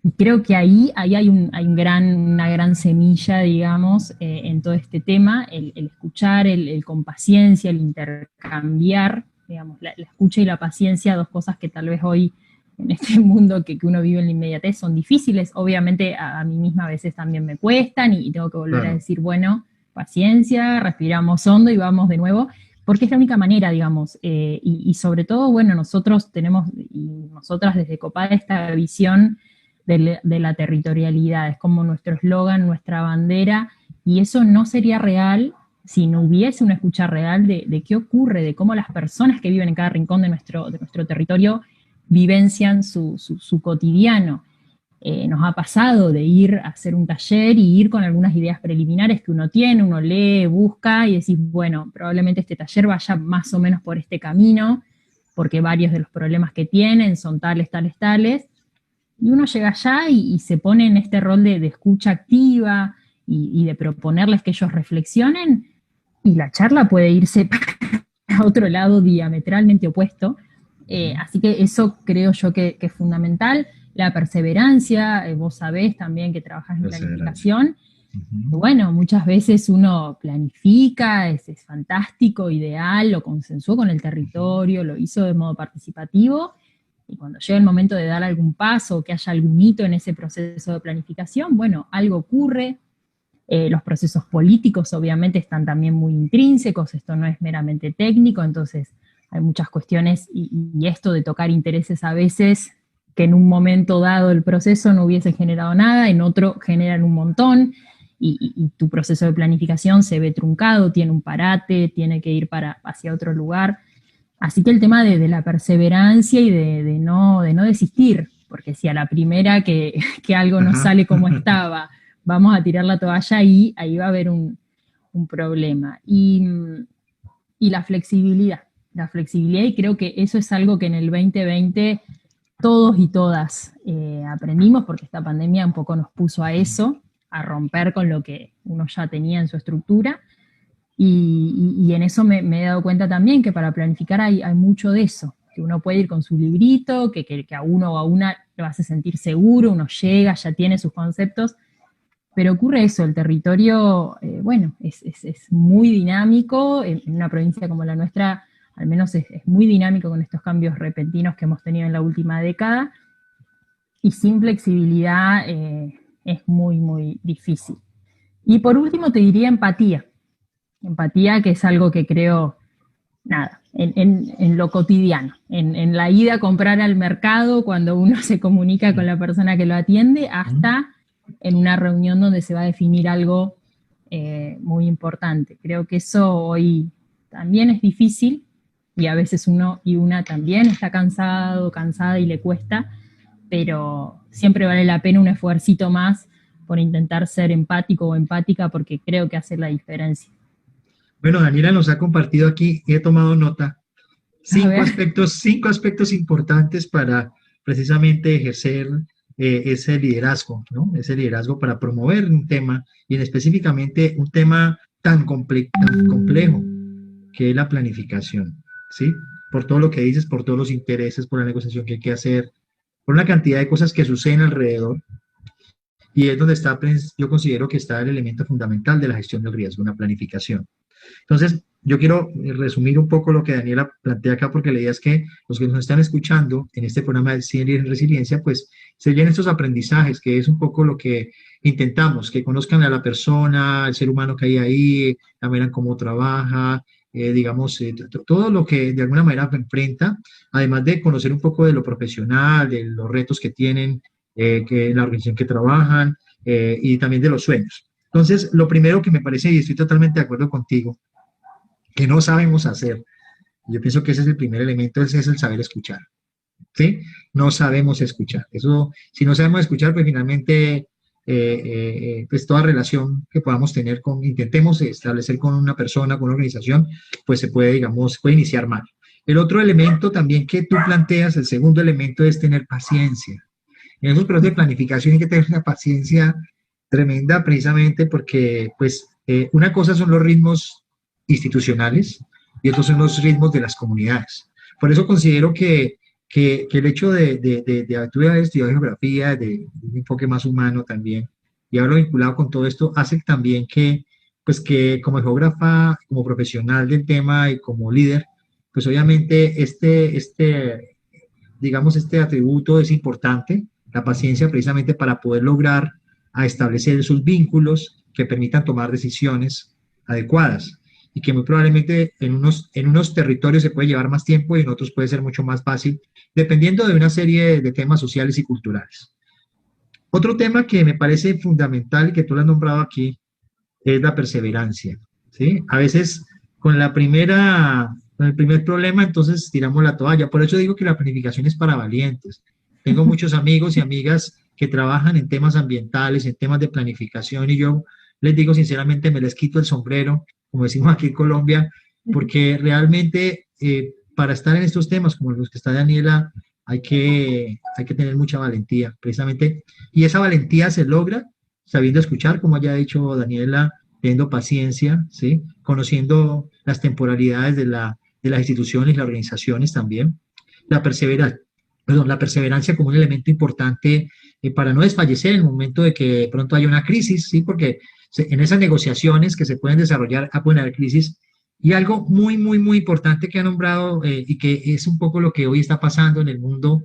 Y creo que ahí hay una gran semilla, digamos, en todo este tema, el escuchar, el con paciencia, el intercambiar, digamos, la escucha y la paciencia, dos cosas que tal vez hoy en este mundo que uno vive en la inmediatez son difíciles. Obviamente a mí misma a veces también me cuestan y tengo que volver a Claro. decir, bueno, paciencia, respiramos hondo y vamos de nuevo, porque es la única manera, digamos, y sobre todo, bueno, nosotros tenemos, y nosotras desde Copada, esta visión de la territorialidad, es como nuestro eslogan, nuestra bandera, y eso no sería real si no hubiese una escucha real de qué ocurre, de cómo las personas que viven en cada rincón de nuestro territorio vivencian su cotidiano. Nos ha pasado de ir a hacer un taller y ir con algunas ideas preliminares que uno tiene, uno lee, busca y decís, bueno, probablemente este taller vaya más o menos por este camino, porque varios de los problemas que tienen son tales, tales, tales, y uno llega allá y se pone en este rol de escucha activa y de proponerles que ellos reflexionen, y la charla puede irse a otro lado diametralmente opuesto. Así que eso creo yo que es fundamental. La perseverancia, vos sabés también que trabajas en Perseverancia. planificación. Bueno, muchas veces uno planifica, es fantástico, ideal, lo consensuó con el territorio, lo hizo de modo participativo, y cuando llega el momento de dar algún paso o que haya algún hito en ese proceso de planificación, bueno, algo ocurre. Los procesos políticos obviamente están también muy intrínsecos, esto no es meramente técnico, entonces hay muchas cuestiones y esto de tocar intereses a veces que en un momento dado el proceso no hubiese generado nada, en otro generan un montón, y tu proceso de planificación se ve truncado, tiene un parate, tiene que ir hacia otro lugar. Así que el tema de la perseverancia y de no desistir, porque si a la primera que algo no Ajá. sale como estaba, vamos a tirar la toalla, ahí va a haber un problema. Y la flexibilidad, y creo que eso es algo que en el 2020 todos y todas aprendimos, porque esta pandemia un poco nos puso a eso, a romper con lo que uno ya tenía en su estructura. Y en eso me he dado cuenta también que para planificar hay mucho de eso, que uno puede ir con su librito, que a uno o a una lo hace sentir seguro, uno llega, ya tiene sus conceptos, pero ocurre eso, el territorio, bueno, es muy dinámico, en una provincia como la nuestra, al menos es muy dinámico con estos cambios repentinos que hemos tenido en la última década, y sin flexibilidad es muy, muy difícil. Y por último te diría empatía, que es algo que creo, nada, en lo cotidiano, en la ida a comprar al mercado, cuando uno se comunica con la persona que lo atiende, hasta en una reunión donde se va a definir algo muy importante. Creo que eso hoy también es difícil, y a veces uno y una también está cansado, cansada y le cuesta, pero siempre vale la pena un esfuercito más por intentar ser empático o empática, porque creo que hace la diferencia. Bueno, Daniela nos ha compartido aquí, y he tomado nota, A ver. cinco aspectos importantes para precisamente ejercer ese liderazgo, ¿no? Ese liderazgo para promover un tema, y en específicamente un tema tan complejo que es la planificación, ¿sí? Por todo lo que dices, por todos los intereses, por la negociación que hay que hacer, por una cantidad de cosas que suceden alrededor, y es donde está, pues, yo considero que está el elemento fundamental de la gestión del riesgo, una planificación. Entonces, yo quiero resumir un poco lo que Daniela plantea acá, porque la idea es que los que nos están escuchando en este programa de Ciencia y Resiliencia, pues se lleven estos aprendizajes, que es un poco lo que intentamos, que conozcan a la persona, al ser humano que hay ahí, la manera en cómo trabaja, digamos, todo lo que de alguna manera enfrenta, además de conocer un poco de lo profesional, de los retos que tienen, que la organización que trabajan, y también de los sueños. Entonces, lo primero que me parece, y estoy totalmente de acuerdo contigo, que no sabemos hacer. Yo pienso que ese es el primer elemento, ese es el saber escuchar, ¿sí? No sabemos escuchar. Eso, si no sabemos escuchar, pues finalmente, pues toda relación que podamos tener con, intentemos establecer con una persona, con una organización, pues se puede, digamos, puede iniciar mal. El otro elemento también que tú planteas, el segundo elemento es tener paciencia. En esos procesos de planificación hay que tener una paciencia tremenda precisamente porque, pues, una cosa son los ritmos institucionales y otros son los ritmos de las comunidades. Por eso considero que el hecho de haber estudiado geografía, de un enfoque más humano también, y haberlo vinculado con todo esto, hace también que, pues que como geógrafa, como profesional del tema y como líder, pues obviamente digamos, este atributo es importante, la paciencia precisamente para poder lograr a establecer esos vínculos que permitan tomar decisiones adecuadas y que muy probablemente en unos territorios se puede llevar más tiempo y en otros puede ser mucho más fácil, dependiendo de una serie de temas sociales y culturales. Otro tema que me parece fundamental y que tú lo has nombrado aquí es la perseverancia, ¿sí? A veces con el primer problema, entonces tiramos la toalla. Por eso digo que la planificación es para valientes. Tengo muchos amigos y amigas que trabajan en temas ambientales, en temas de planificación, y yo les digo sinceramente, me les quito el sombrero, como decimos aquí en Colombia, porque realmente para estar en estos temas, como los que está Daniela, hay que tener mucha valentía, precisamente, y esa valentía se logra sabiendo escuchar, como ya ha dicho Daniela, teniendo paciencia, ¿sí? Conociendo las temporalidades de las instituciones y las organizaciones también. La perseverancia, perdón, la perseverancia como un elemento importante para no desfallecer en el momento de que de pronto haya una crisis, ¿sí? Porque en esas negociaciones que se pueden desarrollar pueden haber crisis. Y algo muy, muy, muy importante que ha nombrado y que es un poco lo que hoy está pasando en el mundo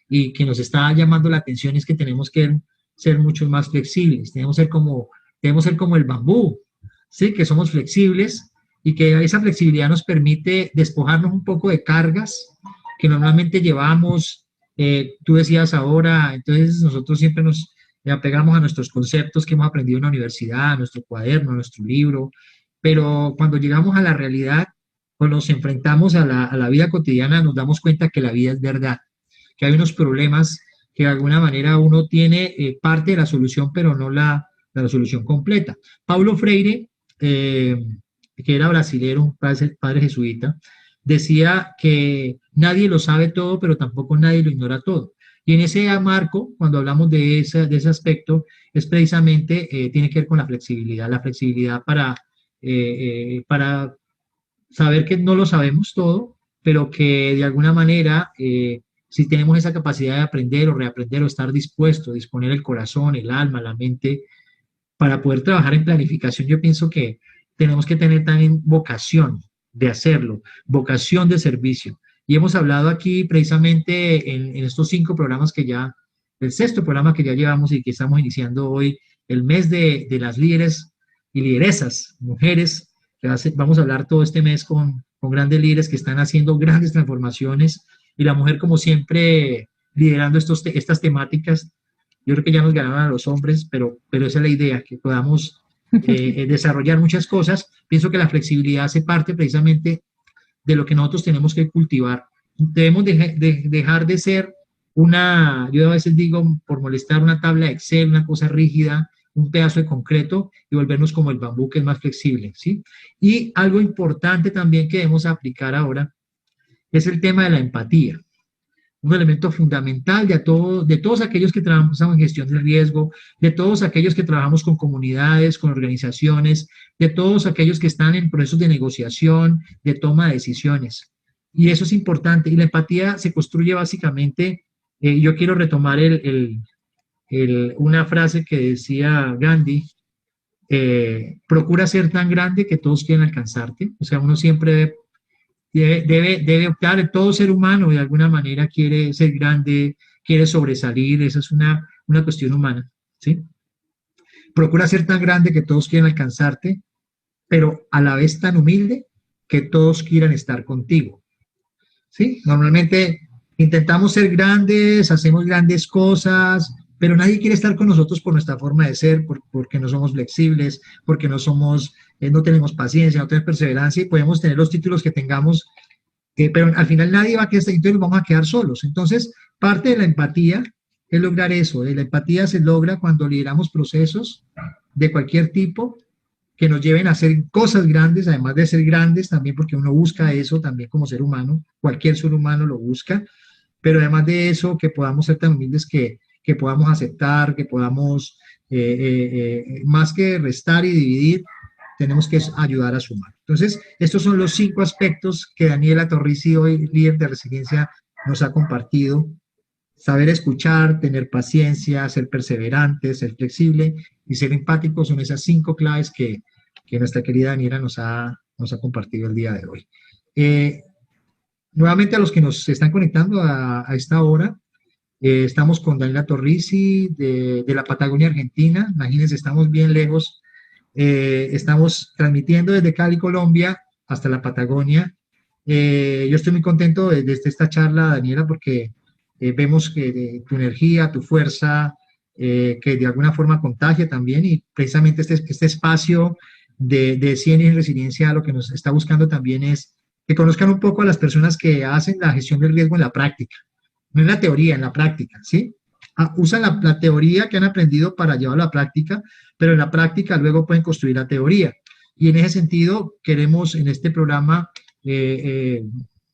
y que nos está llamando la atención es que tenemos que ser mucho más flexibles, debemos ser como el bambú, ¿sí? Que somos flexibles y que esa flexibilidad nos permite despojarnos un poco de cargas que normalmente llevamos. Tú decías ahora, entonces nosotros siempre nos apegamos a nuestros conceptos que hemos aprendido en la universidad, a nuestro cuaderno, a nuestro libro, pero cuando llegamos a la realidad, cuando nos enfrentamos a la vida cotidiana, nos damos cuenta que la vida es verdad, que hay unos problemas que de alguna manera uno tiene parte de la solución, pero no la solución completa. Paulo Freire, que era brasilero, un padre jesuita, decía que nadie lo sabe todo, pero tampoco nadie lo ignora todo. Y en ese marco, cuando hablamos de ese aspecto, es precisamente, tiene que ver con la flexibilidad para saber que no lo sabemos todo, pero que de alguna manera, si tenemos esa capacidad de aprender o reaprender o estar dispuesto, disponer el corazón, el alma, la mente, para poder trabajar en planificación, yo pienso que tenemos que tener también vocación de hacerlo, vocación de servicio. Y hemos hablado aquí precisamente en estos 5 programas que ya, el sexto programa que ya llevamos y que estamos iniciando hoy, el mes de las líderes y lideresas, mujeres, vamos a hablar todo este mes con grandes líderes que están haciendo grandes transformaciones y la mujer como siempre liderando estas temáticas. Yo creo que ya nos ganaron a los hombres, pero esa es la idea, que podamos desarrollar muchas cosas. Pienso que la flexibilidad hace parte precisamente de lo que nosotros tenemos que cultivar. Debemos dejar de ser yo a veces digo, por molestar, una tabla de Excel, una cosa rígida, un pedazo de concreto y volvernos como el bambú que es más flexible, ¿sí? Y algo importante también que debemos aplicar ahora es el tema de la empatía, un elemento fundamental de todos aquellos que trabajamos en gestión del riesgo, de todos aquellos que trabajamos con comunidades, con organizaciones, de todos aquellos que están en procesos de negociación, de toma de decisiones. Y eso es importante. Y la empatía se construye básicamente, yo quiero retomar una frase que decía Gandhi, procura ser tan grande que todos quieren alcanzarte. O sea, uno siempre debe optar, todo ser humano de alguna manera quiere ser grande, quiere sobresalir, esa es una cuestión humana, ¿sí? Procura ser tan grande que todos quieran alcanzarte, pero a la vez tan humilde que todos quieran estar contigo, ¿sí? Normalmente intentamos ser grandes, hacemos grandes cosas, pero nadie quiere estar con nosotros por nuestra forma de ser, porque no somos flexibles, porque no somos, no tenemos paciencia, no tenemos perseverancia y podemos tener los títulos que tengamos, pero al final nadie va a quedar, entonces nos vamos a quedar solos. Entonces, parte de la empatía es lograr eso. La empatía se logra cuando lideramos procesos de cualquier tipo que nos lleven a hacer cosas grandes, además de ser grandes también, porque uno busca eso también como ser humano, cualquier ser humano lo busca, pero además de eso, que podamos ser tan humildes que podamos aceptar, que podamos, más que restar y dividir, tenemos que ayudar a sumar. Entonces, estos son los 5 aspectos que Daniela Torrisi, hoy líder de resiliencia, nos ha compartido. Saber escuchar, tener paciencia, ser perseverante, ser flexible y ser empático son esas 5 claves que nuestra querida Daniela nos ha compartido el día de hoy. Nuevamente a los que nos están conectando a esta hora, estamos con Daniela Torrisi de la Patagonia Argentina. Imagínense, estamos bien lejos. Estamos transmitiendo desde Cali, Colombia, hasta la Patagonia. Yo estoy muy contento de esta charla, Daniela, porque vemos que tu energía, tu fuerza, que de alguna forma contagia también, y precisamente este espacio de Ciencia y Resiliencia lo que nos está buscando también es que conozcan un poco a las personas que hacen la gestión del riesgo en la práctica, no en la teoría, en la práctica, ¿sí? Usan la teoría que han aprendido para llevarlo a la práctica, pero en la práctica luego pueden construir la teoría. Y en ese sentido queremos en este programa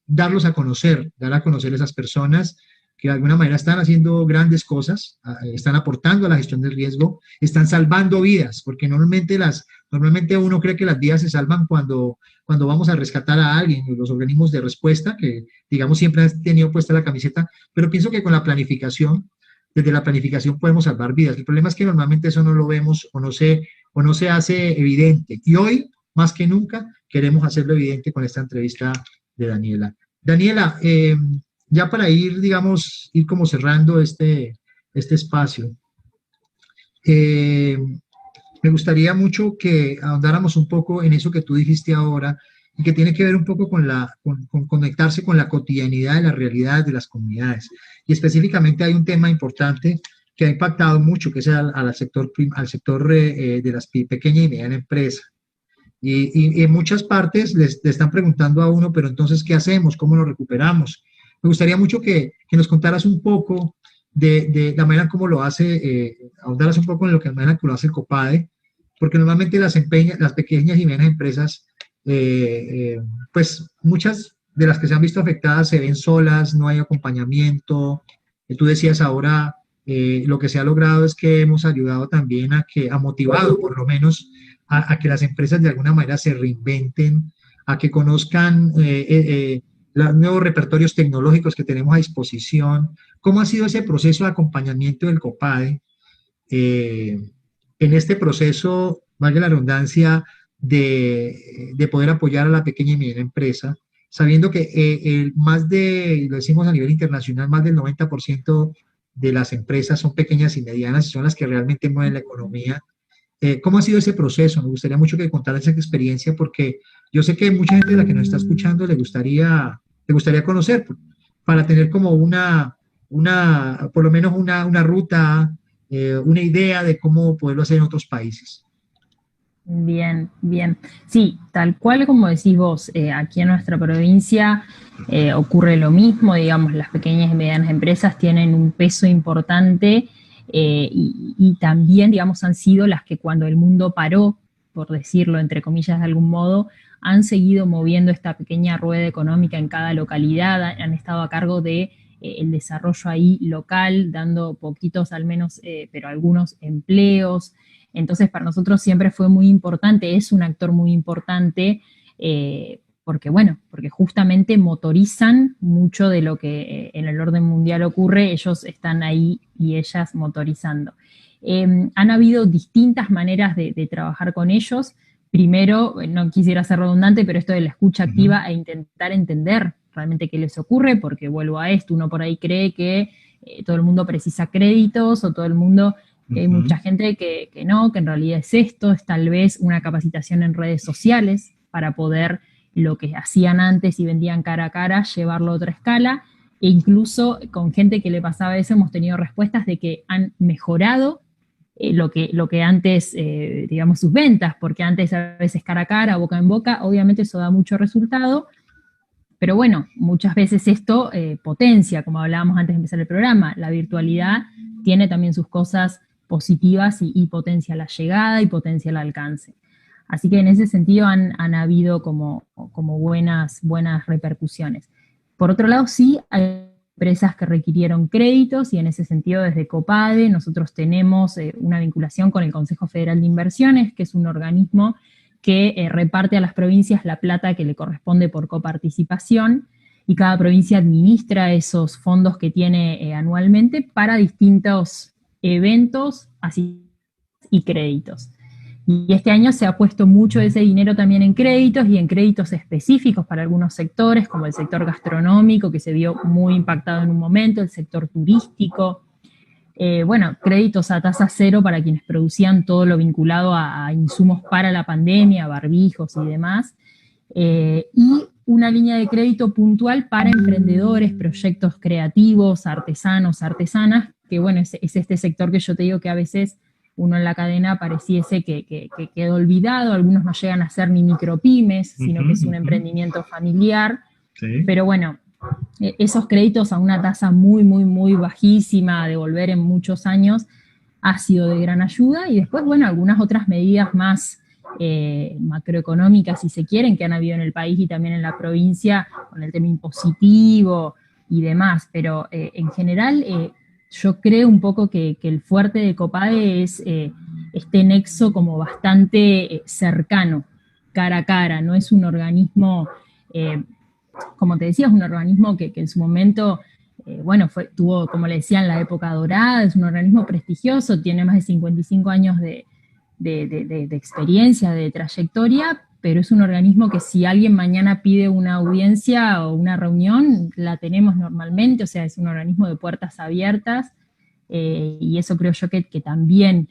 darlos a conocer, dar a conocer a esas personas que de alguna manera están haciendo grandes cosas, están aportando a la gestión del riesgo, están salvando vidas, porque normalmente uno cree que las vidas se salvan cuando vamos a rescatar a alguien, los organismos de respuesta, que digamos siempre han tenido puesta la camiseta, pero pienso que con la planificación, desde la planificación podemos salvar vidas. El problema es que normalmente eso no lo vemos o no se hace evidente. Y hoy, más que nunca, queremos hacerlo evidente con esta entrevista de Daniela. Daniela, ya para ir, digamos, ir como cerrando este espacio, me gustaría mucho que ahondáramos un poco en eso que tú dijiste ahora y que tiene que ver un poco con conectarse con la cotidianidad de las realidades de las comunidades. Y específicamente hay un tema importante que ha impactado mucho, que es al sector de las pequeñas y medianas empresas. Y en muchas partes le están preguntando a uno, pero entonces, ¿qué hacemos? ¿Cómo nos recuperamos? Me gustaría mucho que nos contaras un poco de la manera como lo hace, ahondaras un poco en la manera que lo hace el COPADE, porque normalmente las pequeñas y medianas empresas, pues muchas de las que se han visto afectadas se ven solas, no hay acompañamiento. Tú decías ahora, lo que se ha logrado es que hemos ayudado también ha motivado por lo menos a que las empresas de alguna manera se reinventen, a que conozcan los nuevos repertorios tecnológicos que tenemos a disposición. ¿Cómo ha sido ese proceso de acompañamiento del COPADE en este proceso, valga la redundancia, de poder apoyar a la pequeña y mediana empresa, sabiendo que lo decimos a nivel internacional, más del 90% de las empresas son pequeñas y medianas y son las que realmente mueven la economía? ¿Cómo ha sido ese proceso? Me gustaría mucho que contaras esa experiencia porque yo sé que mucha gente de la que nos está escuchando le gustaría conocer para tener como por lo menos una ruta, una idea de cómo poderlo hacer en otros países. Bien, bien. Sí, tal cual como decís vos, aquí en nuestra provincia ocurre lo mismo, digamos, las pequeñas y medianas empresas tienen un peso importante y también, digamos, han sido las que cuando el mundo paró, por decirlo entre comillas de algún modo, han seguido moviendo esta pequeña rueda económica en cada localidad, han estado a cargo de el desarrollo ahí local, dando poquitos al menos, pero algunos empleos. Entonces, para nosotros siempre fue muy importante, es un actor muy importante, porque justamente motorizan mucho de lo que en el orden mundial ocurre, ellos están ahí y ellas motorizando. Han habido distintas maneras de trabajar con ellos. Primero, no quisiera ser redundante, pero esto de la escucha activa e intentar entender realmente qué les ocurre, porque vuelvo a esto, uno por ahí cree que todo el mundo precisa créditos o todo el mundo, que hay mucha gente que no, que en realidad es esto, es tal vez una capacitación en redes sociales para poder lo que hacían antes y vendían cara a cara, llevarlo a otra escala, e incluso con gente que le pasaba eso hemos tenido respuestas de que han mejorado lo que antes, digamos, sus ventas, porque antes a veces cara a cara, boca en boca, obviamente eso da mucho resultado, pero bueno, muchas veces esto potencia, como hablábamos antes de empezar el programa, la virtualidad tiene también sus cosas positivas y potencia la llegada y potencia el alcance. Así que en ese sentido han habido como buenas repercusiones. Por otro lado, sí, hay empresas que requirieron créditos y en ese sentido desde COPADE nosotros tenemos una vinculación con el Consejo Federal de Inversiones, que es un organismo que reparte a las provincias la plata que le corresponde por coparticipación y cada provincia administra esos fondos que tiene anualmente para distintos eventos así, y créditos. Y este año se ha puesto mucho de ese dinero también en créditos y en créditos específicos para algunos sectores, como el sector gastronómico, que se vio muy impactado en un momento, el sector turístico. Bueno, créditos a tasa cero para quienes producían todo lo vinculado a insumos para la pandemia, barbijos y demás. Y una línea de crédito puntual para emprendedores, proyectos creativos, artesanos, artesanas, que bueno, es este sector que yo te digo que a veces uno en la cadena pareciese que quedó olvidado, algunos no llegan a ser ni micropymes, sino que es un emprendimiento familiar, sí. Pero bueno, esos créditos a una tasa muy, muy, muy bajísima, a devolver en muchos años, ha sido de gran ayuda, y después, bueno, algunas otras medidas más macroeconómicas, si se quieren, que han habido en el país y también en la provincia, con el tema impositivo y demás, pero en general yo creo un poco que el fuerte de COPADE es este nexo como bastante cercano, cara a cara, no es un organismo, como te decía, es un organismo que en su momento, bueno, tuvo, como le decían, la época dorada, es un organismo prestigioso, tiene más de 55 años de experiencia, de trayectoria, pero es un organismo que si alguien mañana pide una audiencia o una reunión, la tenemos normalmente, o sea, es un organismo de puertas abiertas, y eso creo yo que también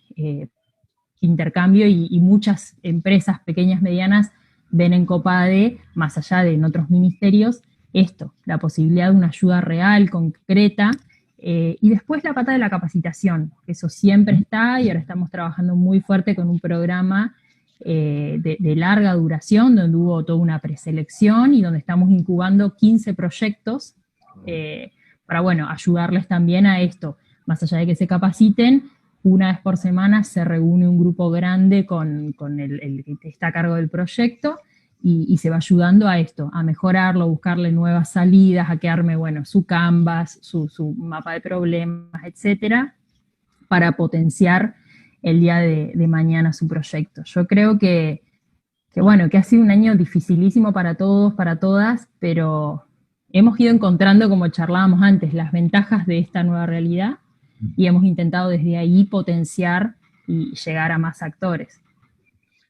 intercambio y muchas empresas pequeñas, medianas, ven en COPADE, más allá de en otros ministerios, esto, la posibilidad de una ayuda real, concreta, y después la pata de la capacitación, que eso siempre está, y ahora estamos trabajando muy fuerte con un programa de larga duración, donde hubo toda una preselección y donde estamos incubando 15 proyectos para, bueno, ayudarles también a esto. Más allá de que se capaciten, una vez por semana se reúne un grupo grande con el que está a cargo del proyecto y se va ayudando a esto, a mejorarlo, buscarle nuevas salidas, a que arme, bueno, su canvas, su mapa de problemas, etcétera, para potenciar el día de mañana su proyecto. Yo creo que bueno, que ha sido un año dificilísimo para todos, para todas, pero hemos ido encontrando, como charlábamos antes, las ventajas de esta nueva realidad y hemos intentado desde ahí potenciar y llegar a más actores.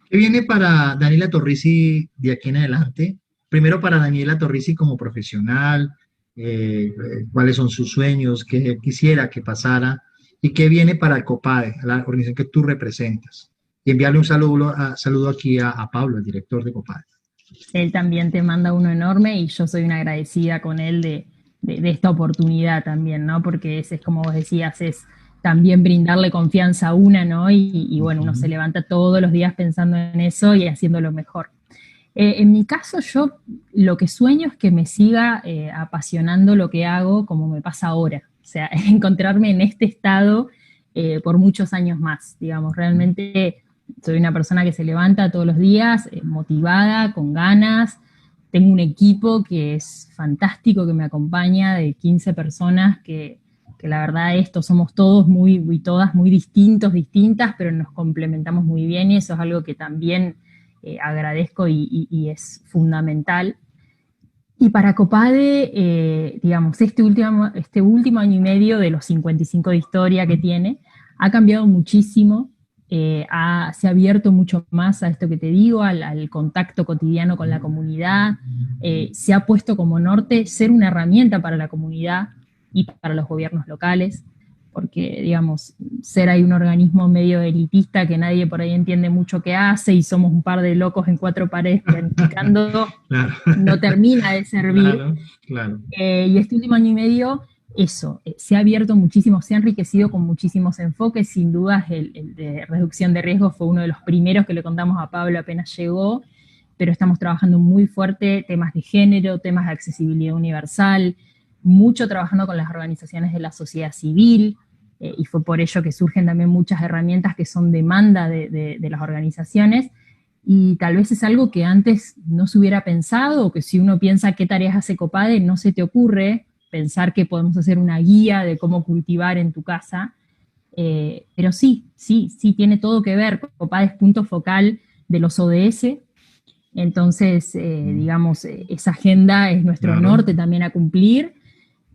¿Qué viene para Daniela Torrisi de aquí en adelante? Primero para Daniela Torrisi como profesional, cuáles son sus sueños, qué quisiera que pasara, y qué viene para el COPADE, la organización que tú representas. Y enviarle un saludo aquí a Pablo, el director de COPADE. Él también te manda uno enorme y yo soy una agradecida con él de esta oportunidad también, ¿no? Porque es como vos decías, es también brindarle confianza a una, ¿no? Y bueno, uno se levanta todos los días pensando en eso y haciéndolo mejor. En mi caso, yo lo que sueño es que me siga apasionando lo que hago como me pasa ahora. O sea, encontrarme en este estado por muchos años más, digamos. Realmente soy una persona que se levanta todos los días motivada, con ganas. Tengo un equipo que es fantástico, que me acompaña, de 15 personas que la verdad somos todos y todas muy distintas, pero nos complementamos muy bien y eso es algo que también agradezco y es fundamental. Y para COPADE, digamos, este último año y medio de los 55 de historia que tiene, ha cambiado muchísimo, se ha abierto mucho más a esto que te digo, al contacto cotidiano con la comunidad, se ha puesto como norte ser una herramienta para la comunidad y para los gobiernos locales, porque, digamos, ser ahí un organismo medio elitista que nadie por ahí entiende mucho qué hace y somos un par de locos en cuatro paredes planificando, Claro. no termina de servir. Claro, claro. Y este último año y medio, eso, se ha abierto muchísimo, se ha enriquecido con muchísimos enfoques, sin dudas el de reducción de riesgos fue uno de los primeros que le contamos a Pablo apenas llegó, pero estamos trabajando muy fuerte temas de género, temas de accesibilidad universal, mucho trabajando con las organizaciones de la sociedad civil, y fue por ello que surgen también muchas herramientas que son demanda de las organizaciones, y tal vez es algo que antes no se hubiera pensado, o que si uno piensa qué tareas hace Copade, no se te ocurre pensar que podemos hacer una guía de cómo cultivar en tu casa, pero sí tiene todo que ver. Copade es punto focal de los ODS, entonces, digamos, esa agenda es nuestro Claro. norte también a cumplir,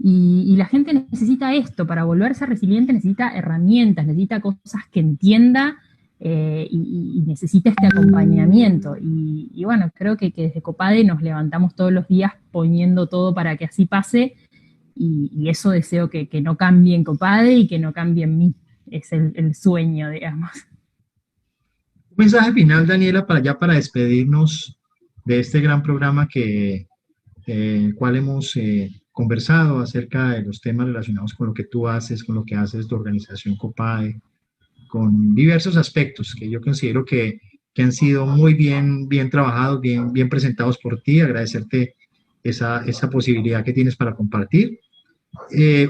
y la gente necesita esto, para volverse resiliente necesita herramientas, necesita cosas que entienda, y necesita este acompañamiento. Y bueno, creo que desde Copade nos levantamos todos los días poniendo todo para que así pase, y eso deseo que no cambie en Copade y que no cambie en mí. Es el sueño, digamos. Un mensaje final, Daniela, para despedirnos de este gran programa el cual hemos conversado acerca de los temas relacionados con lo que tú haces, con lo que haces tu organización Copade, con diversos aspectos que yo considero que han sido muy bien trabajados, bien presentados por ti. Agradecerte esa posibilidad que tienes para compartir.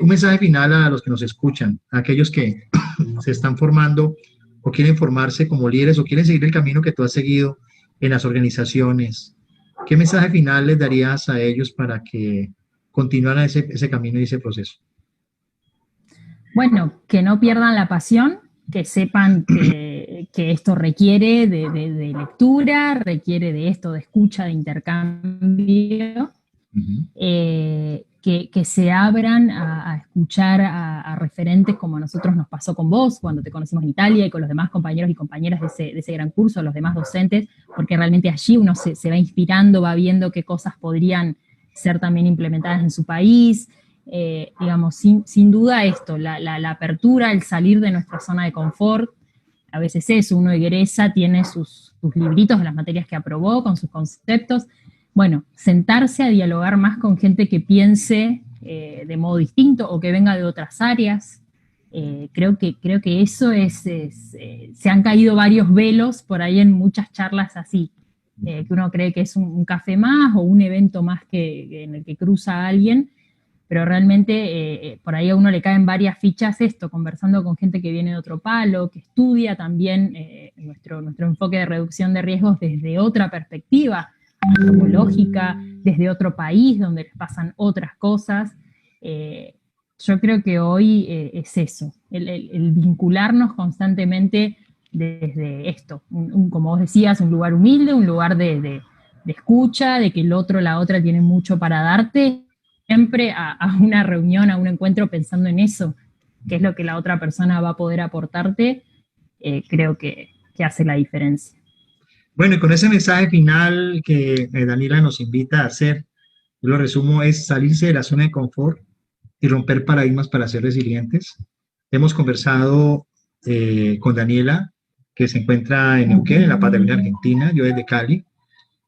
Un mensaje final a los que nos escuchan, a aquellos que se están formando o quieren formarse como líderes o quieren seguir el camino que tú has seguido en las organizaciones. ¿Qué mensaje final les darías a ellos para que continuaran ese camino y ese proceso? Bueno, que no pierdan la pasión, que sepan que esto requiere de lectura, requiere de esto, de escucha, de intercambio, que se abran a escuchar a referentes como a nosotros nos pasó con vos cuando te conocimos en Italia, y con los demás compañeros y compañeras de ese gran curso, los demás docentes, porque realmente allí uno se va inspirando, va viendo qué cosas podrían ser también implementadas en su país. Digamos, sin duda esto, la apertura, el salir de nuestra zona de confort. A veces eso, uno egresa, tiene sus libritos de las materias que aprobó, con sus conceptos. Bueno, sentarse a dialogar más con gente que piense de modo distinto o que venga de otras áreas. Creo que eso se han caído varios velos por ahí en muchas charlas así, que uno cree que es un café más o un evento más en el que cruza a alguien, pero realmente por ahí a uno le caen varias fichas esto, conversando con gente que viene de otro palo, que estudia también nuestro enfoque de reducción de riesgos desde otra perspectiva antropológica, desde otro país donde les pasan otras cosas. Yo creo que hoy es eso, el vincularnos constantemente desde esto, como vos decías, un lugar humilde, un lugar de escucha, de que el otro, la otra tiene mucho para darte, siempre a una reunión, a un encuentro pensando en eso, que es lo que la otra persona va a poder aportarte, creo que hace la diferencia. Bueno, y con ese mensaje final que Daniela nos invita a hacer, yo lo resumo, es salirse de la zona de confort y romper paradigmas para ser resilientes. Hemos conversado con Daniela, que se encuentra en Neuquén, en la Patagonia Argentina, yo desde Cali.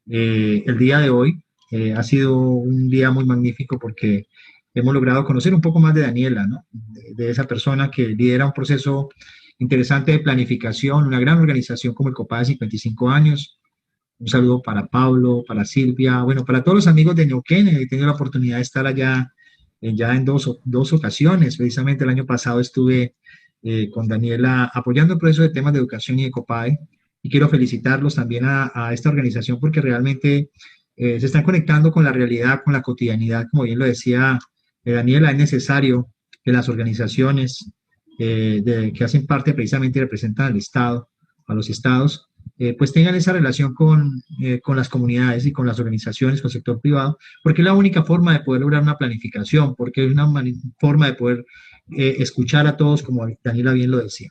El día de hoy ha sido un día muy magnífico porque hemos logrado conocer un poco más de Daniela, ¿no? De esa persona que lidera un proceso interesante de planificación, una gran organización como el Copade de 55 años. Un saludo para Pablo, para Silvia, bueno, para todos los amigos de Neuquén. He tenido la oportunidad de estar allá ya en dos ocasiones. Precisamente el año pasado estuve con Daniela apoyando el proceso de temas de educación y de Copade. Y quiero felicitarlos también a esta organización porque realmente se están conectando con la realidad, con la cotidianidad. Como bien lo decía Daniela, es necesario que las organizaciones que hacen parte precisamente representan al Estado, a los estados, pues tengan esa relación con las comunidades y con las organizaciones, con el sector privado, porque es la única forma de poder lograr una planificación, porque es una forma de poder escuchar a todos, como Daniela bien lo decía.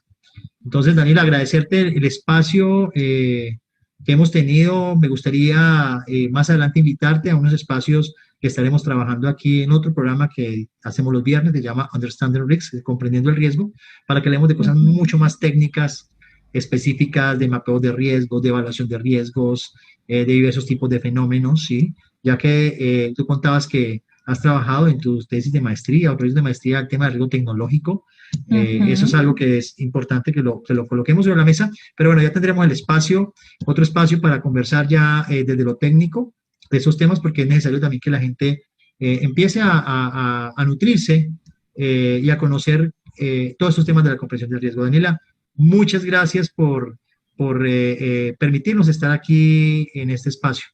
Entonces, Daniela, agradecerte el espacio que hemos tenido. Me gustaría más adelante invitarte a unos espacios que estaremos trabajando aquí en otro programa que hacemos los viernes, que se llama Understanding Risks, Comprendiendo el Riesgo, para que hablemos de cosas mucho más técnicas, específicas, de mapeo de riesgos, de evaluación de riesgos, de diversos tipos de fenómenos, ¿sí? Ya que tú contabas que has trabajado en tus tesis de maestría o proyectos de maestría el tema de riesgo tecnológico. Eso es algo que es importante que lo coloquemos sobre la mesa, pero bueno, ya tendremos el espacio, otro espacio para conversar ya desde lo técnico de esos temas, porque es necesario también que la gente empiece a nutrirse y a conocer todos estos temas de la comprensión del riesgo. Daniela, muchas gracias por permitirnos estar aquí en este espacio.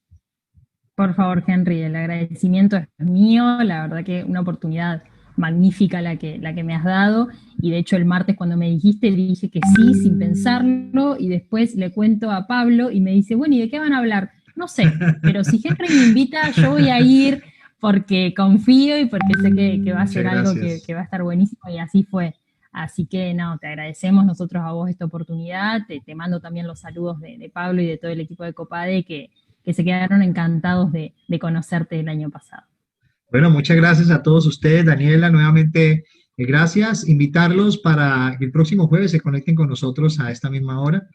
Por favor, Henry, el agradecimiento es mío, la verdad que una oportunidad magnífica la que me has dado, y de hecho el martes cuando me dijiste dije que sí, sin pensarlo, y después le cuento a Pablo y me dice, bueno, ¿y de qué van a hablar? No sé, pero si Henry me invita, yo voy a ir porque confío y porque sé que va a ser algo que va a estar buenísimo, y así fue. Así que no, te agradecemos nosotros a vos esta oportunidad, te mando también los saludos de Pablo y de todo el equipo de Copade que se quedaron encantados de conocerte el año pasado. Bueno, muchas gracias a todos ustedes. Daniela, nuevamente, gracias. Invitarlos para que el próximo jueves se conecten con nosotros a esta misma hora,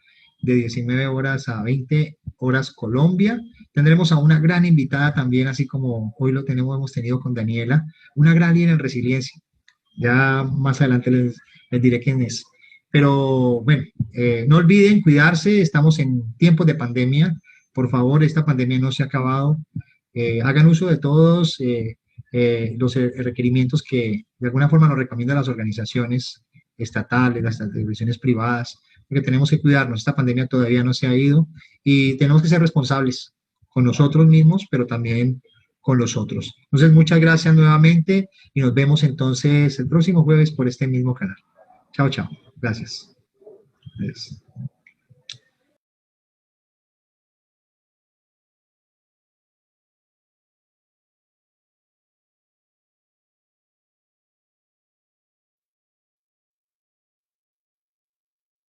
de 19 horas a 20 horas Colombia. Tendremos a una gran invitada también, así como hoy hemos tenido con Daniela, una gran líder en resiliencia. Ya más adelante les diré quién es. Pero bueno, no olviden cuidarse, estamos en tiempos de pandemia. Por favor, esta pandemia no se ha acabado. Hagan uso de todos los requerimientos que de alguna forma nos recomiendan las organizaciones estatales, las organizaciones privadas, porque tenemos que cuidarnos. Esta pandemia todavía no se ha ido y tenemos que ser responsables con nosotros mismos, pero también con los otros. Entonces, muchas gracias nuevamente y nos vemos entonces el próximo jueves por este mismo canal. Chao, chao. Gracias. Adiós.